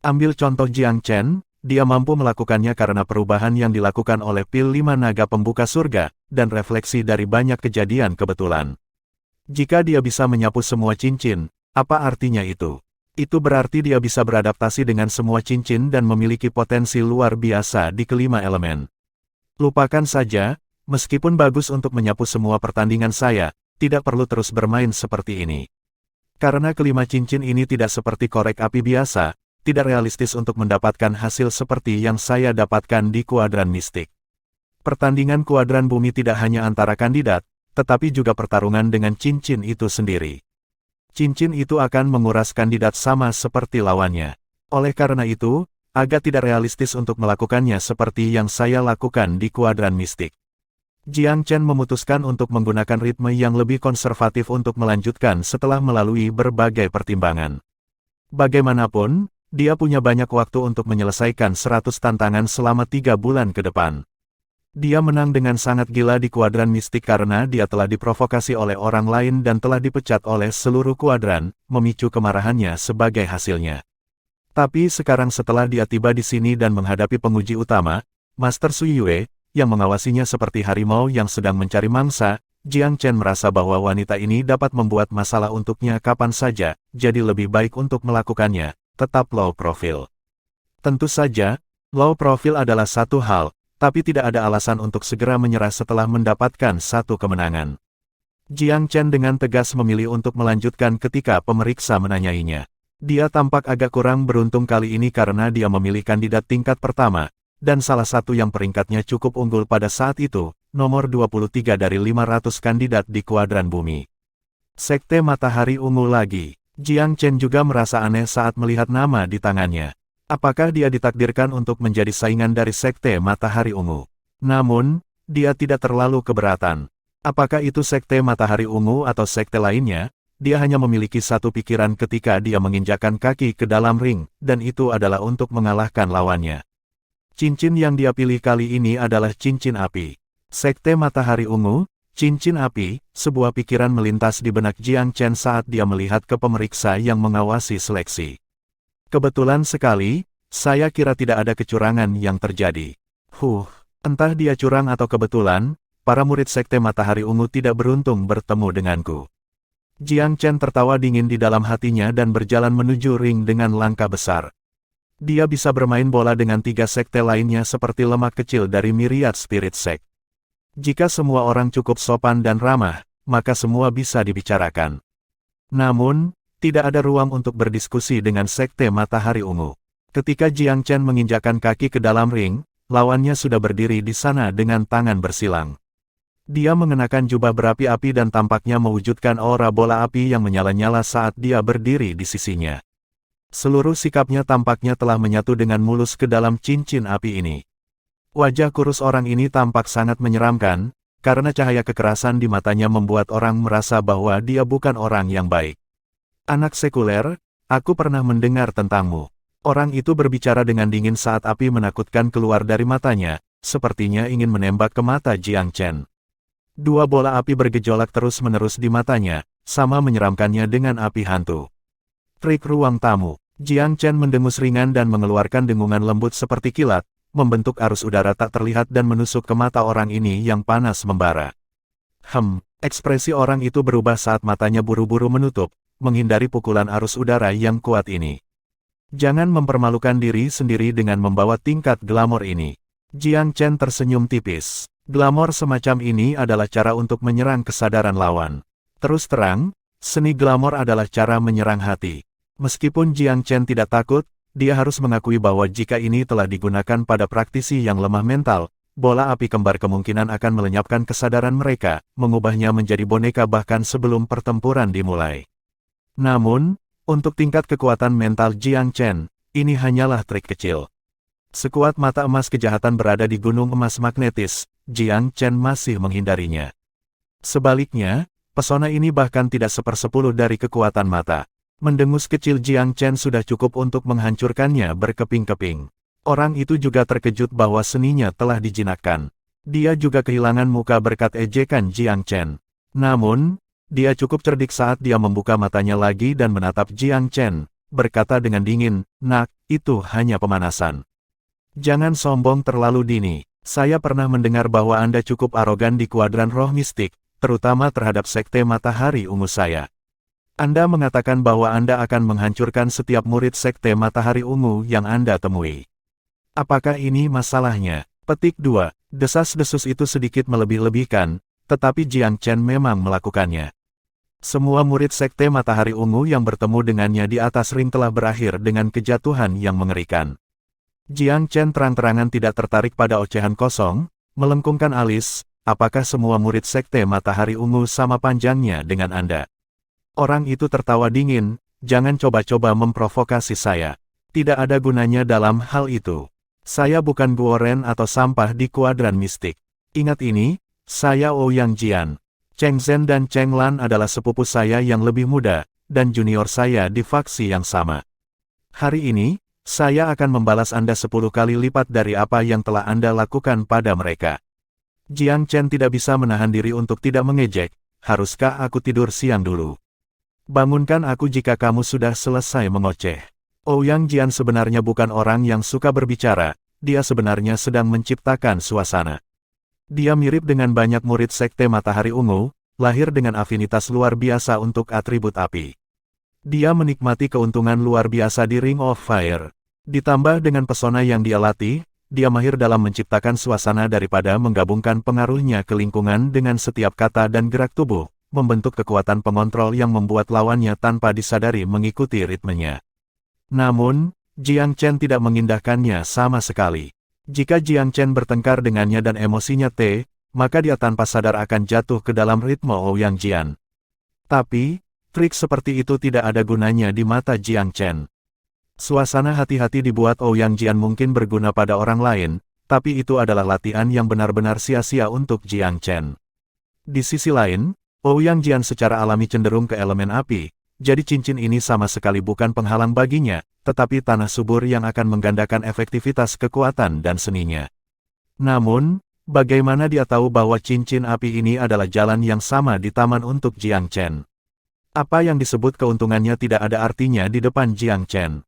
Ambil contoh Jiang Chen. Dia mampu melakukannya karena perubahan yang dilakukan oleh pil 5 naga pembuka surga, dan refleksi dari banyak kejadian kebetulan. Jika dia bisa menyapu semua cincin, apa artinya itu? Itu berarti dia bisa beradaptasi dengan semua cincin dan memiliki potensi luar biasa di kelima elemen. Lupakan saja, meskipun bagus untuk menyapu semua pertandingan saya, tidak perlu terus bermain seperti ini. Karena kelima cincin ini tidak seperti korek api biasa, tidak realistis untuk mendapatkan hasil seperti yang saya dapatkan di kuadran mistik. Pertandingan kuadran bumi tidak hanya antara kandidat, tetapi juga pertarungan dengan cincin itu sendiri. Cincin itu akan menguras kandidat sama seperti lawannya. Oleh karena itu, agak tidak realistis untuk melakukannya seperti yang saya lakukan di kuadran mistik. Jiang Chen memutuskan untuk menggunakan ritme yang lebih konservatif untuk melanjutkan setelah melalui berbagai pertimbangan. Bagaimanapun, dia punya banyak waktu untuk menyelesaikan 100 tantangan selama 3 bulan ke depan. Dia menang dengan sangat gila di kuadran mistik karena dia telah diprovokasi oleh orang lain dan telah dipecat oleh seluruh kuadran, memicu kemarahannya sebagai hasilnya. Tapi sekarang setelah dia tiba di sini dan menghadapi penguji utama, Master Sui Yue, yang mengawasinya seperti harimau yang sedang mencari mangsa, Jiang Chen merasa bahwa wanita ini dapat membuat masalah untuknya kapan saja, jadi lebih baik untuk melakukannya. Tetap low profile. Tentu saja, low profile adalah satu hal, tapi tidak ada alasan untuk segera menyerah setelah mendapatkan satu kemenangan. Jiang Chen dengan tegas memilih untuk melanjutkan ketika pemeriksa menanyainya. Dia tampak agak kurang beruntung kali ini karena dia memilih kandidat tingkat pertama, dan salah satu yang peringkatnya cukup unggul pada saat itu, nomor 23 dari 500 kandidat di kuadran bumi. Sekte Matahari Ungu lagi. Jiang Chen juga merasa aneh saat melihat nama di tangannya. Apakah dia ditakdirkan untuk menjadi saingan dari Sekte Matahari Ungu? Namun, dia tidak terlalu keberatan. Apakah itu Sekte Matahari Ungu atau sekte lainnya? Dia hanya memiliki satu pikiran ketika dia menginjakkan kaki ke dalam ring, dan itu adalah untuk mengalahkan lawannya. Cincin yang dia pilih kali ini adalah cincin api. Sekte Matahari Ungu, cincin api, sebuah pikiran melintas di benak Jiang Chen saat dia melihat ke pemeriksa yang mengawasi seleksi. Kebetulan sekali, saya kira tidak ada kecurangan yang terjadi. Entah dia curang atau kebetulan, para murid Sekte Matahari Ungu tidak beruntung bertemu denganku. Jiang Chen tertawa dingin di dalam hatinya dan berjalan menuju ring dengan langkah besar. Dia bisa bermain bola dengan 3 sekte lainnya seperti lemak kecil dari Myriad Spirit Sect. Jika semua orang cukup sopan dan ramah, maka semua bisa dibicarakan. Namun, tidak ada ruang untuk berdiskusi dengan Sekte Matahari Ungu. Ketika Jiang Chen menginjakkan kaki ke dalam ring, lawannya sudah berdiri di sana dengan tangan bersilang. Dia mengenakan jubah berapi-api dan tampaknya mewujudkan aura bola api yang menyala-nyala saat dia berdiri di sisinya. Seluruh sikapnya tampaknya telah menyatu dengan mulus ke dalam cincin api ini. Wajah kurus orang ini tampak sangat menyeramkan, karena cahaya kekerasan di matanya membuat orang merasa bahwa dia bukan orang yang baik. Anak sekuler, aku pernah mendengar tentangmu. Orang itu berbicara dengan dingin saat api menakutkan keluar dari matanya, sepertinya ingin menembak ke mata Jiang Chen. Dua bola api bergejolak terus-menerus di matanya, sama menyeramkannya dengan api hantu. Trik ruang tamu. Jiang Chen mendengus ringan dan mengeluarkan dengungan lembut seperti kilat, membentuk arus udara tak terlihat dan menusuk ke mata orang ini yang panas membara. Ekspresi orang itu berubah saat matanya buru-buru menutup, menghindari pukulan arus udara yang kuat ini. Jangan mempermalukan diri sendiri dengan membawa tingkat glamor ini. Jiang Chen tersenyum tipis. Glamor semacam ini adalah cara untuk menyerang kesadaran lawan. Terus terang, seni glamor adalah cara menyerang hati. Meskipun Jiang Chen tidak takut, dia harus mengakui bahwa jika ini telah digunakan pada praktisi yang lemah mental, bola api kembar kemungkinan akan melenyapkan kesadaran mereka, mengubahnya menjadi boneka bahkan sebelum pertempuran dimulai. Namun, untuk tingkat kekuatan mental Jiang Chen, ini hanyalah trik kecil. Sekuat mata emas kejahatan berada di gunung emas magnetis, Jiang Chen masih menghindarinya. Sebaliknya, pesona ini bahkan tidak sepersepuluh dari kekuatan mata. Mendengus kecil Jiang Chen sudah cukup untuk menghancurkannya berkeping-keping. Orang itu juga terkejut bahwa seninya telah dijinakkan. Dia juga kehilangan muka berkat ejekan Jiang Chen. Namun, dia cukup cerdik saat dia membuka matanya lagi dan menatap Jiang Chen, berkata dengan dingin, "Nak, itu hanya pemanasan. Jangan sombong terlalu dini. Saya pernah mendengar bahwa Anda cukup arogan di kuadran roh mistik, terutama terhadap sekte matahari ungu saya. Anda mengatakan bahwa Anda akan menghancurkan setiap murid sekte matahari ungu yang Anda temui. Apakah ini masalahnya?" Petik 2. Desas-desus itu sedikit melebih-lebihkan, tetapi Jiang Chen memang melakukannya. Semua murid sekte matahari ungu yang bertemu dengannya di atas ring telah berakhir dengan kejatuhan yang mengerikan. Jiang Chen terang-terangan tidak tertarik pada ocehan kosong, melengkungkan alis, "Apakah semua murid sekte matahari ungu sama panjangnya dengan Anda?" Orang itu tertawa dingin, "Jangan coba-coba memprovokasi saya. Tidak ada gunanya dalam hal itu. Saya bukan Guoren atau sampah di kuadran mistik. Ingat ini, saya Ouyang Jian. Cheng Zhen dan Cheng Lan adalah sepupu saya yang lebih muda, dan junior saya di faksi yang sama. Hari ini, saya akan membalas Anda 10 kali lipat dari apa yang telah Anda lakukan pada mereka." Jiang Chen tidak bisa menahan diri untuk tidak mengejek, "Haruskah aku tidur siang dulu? Bangunkan aku jika kamu sudah selesai mengoceh." Ouyang Jian sebenarnya bukan orang yang suka berbicara, dia sebenarnya sedang menciptakan suasana. Dia mirip dengan banyak murid sekte matahari ungu, lahir dengan afinitas luar biasa untuk atribut api. Dia menikmati keuntungan luar biasa di Ring of Fire. Ditambah dengan pesona yang dia latih, dia mahir dalam menciptakan suasana daripada menggabungkan pengaruhnya ke lingkungan dengan setiap kata dan gerak tubuh, membentuk kekuatan pengontrol yang membuat lawannya tanpa disadari mengikuti ritmenya. Namun, Jiang Chen tidak mengindahkannya sama sekali. Jika Jiang Chen bertengkar dengannya dan emosinya maka dia tanpa sadar akan jatuh ke dalam ritme Ouyang Jian. Tapi, trik seperti itu tidak ada gunanya di mata Jiang Chen. Suasana hati-hati dibuat Ouyang Jian mungkin berguna pada orang lain, tapi itu adalah latihan yang benar-benar sia-sia untuk Jiang Chen. Di sisi lain, Ouyang Jian secara alami cenderung ke elemen api, jadi cincin ini sama sekali bukan penghalang baginya, tetapi tanah subur yang akan menggandakan efektivitas kekuatan dan seninya. Namun, bagaimana dia tahu bahwa cincin api ini adalah jalan yang sama di taman untuk Jiang Chen? Apa yang disebut keuntungannya tidak ada artinya di depan Jiang Chen.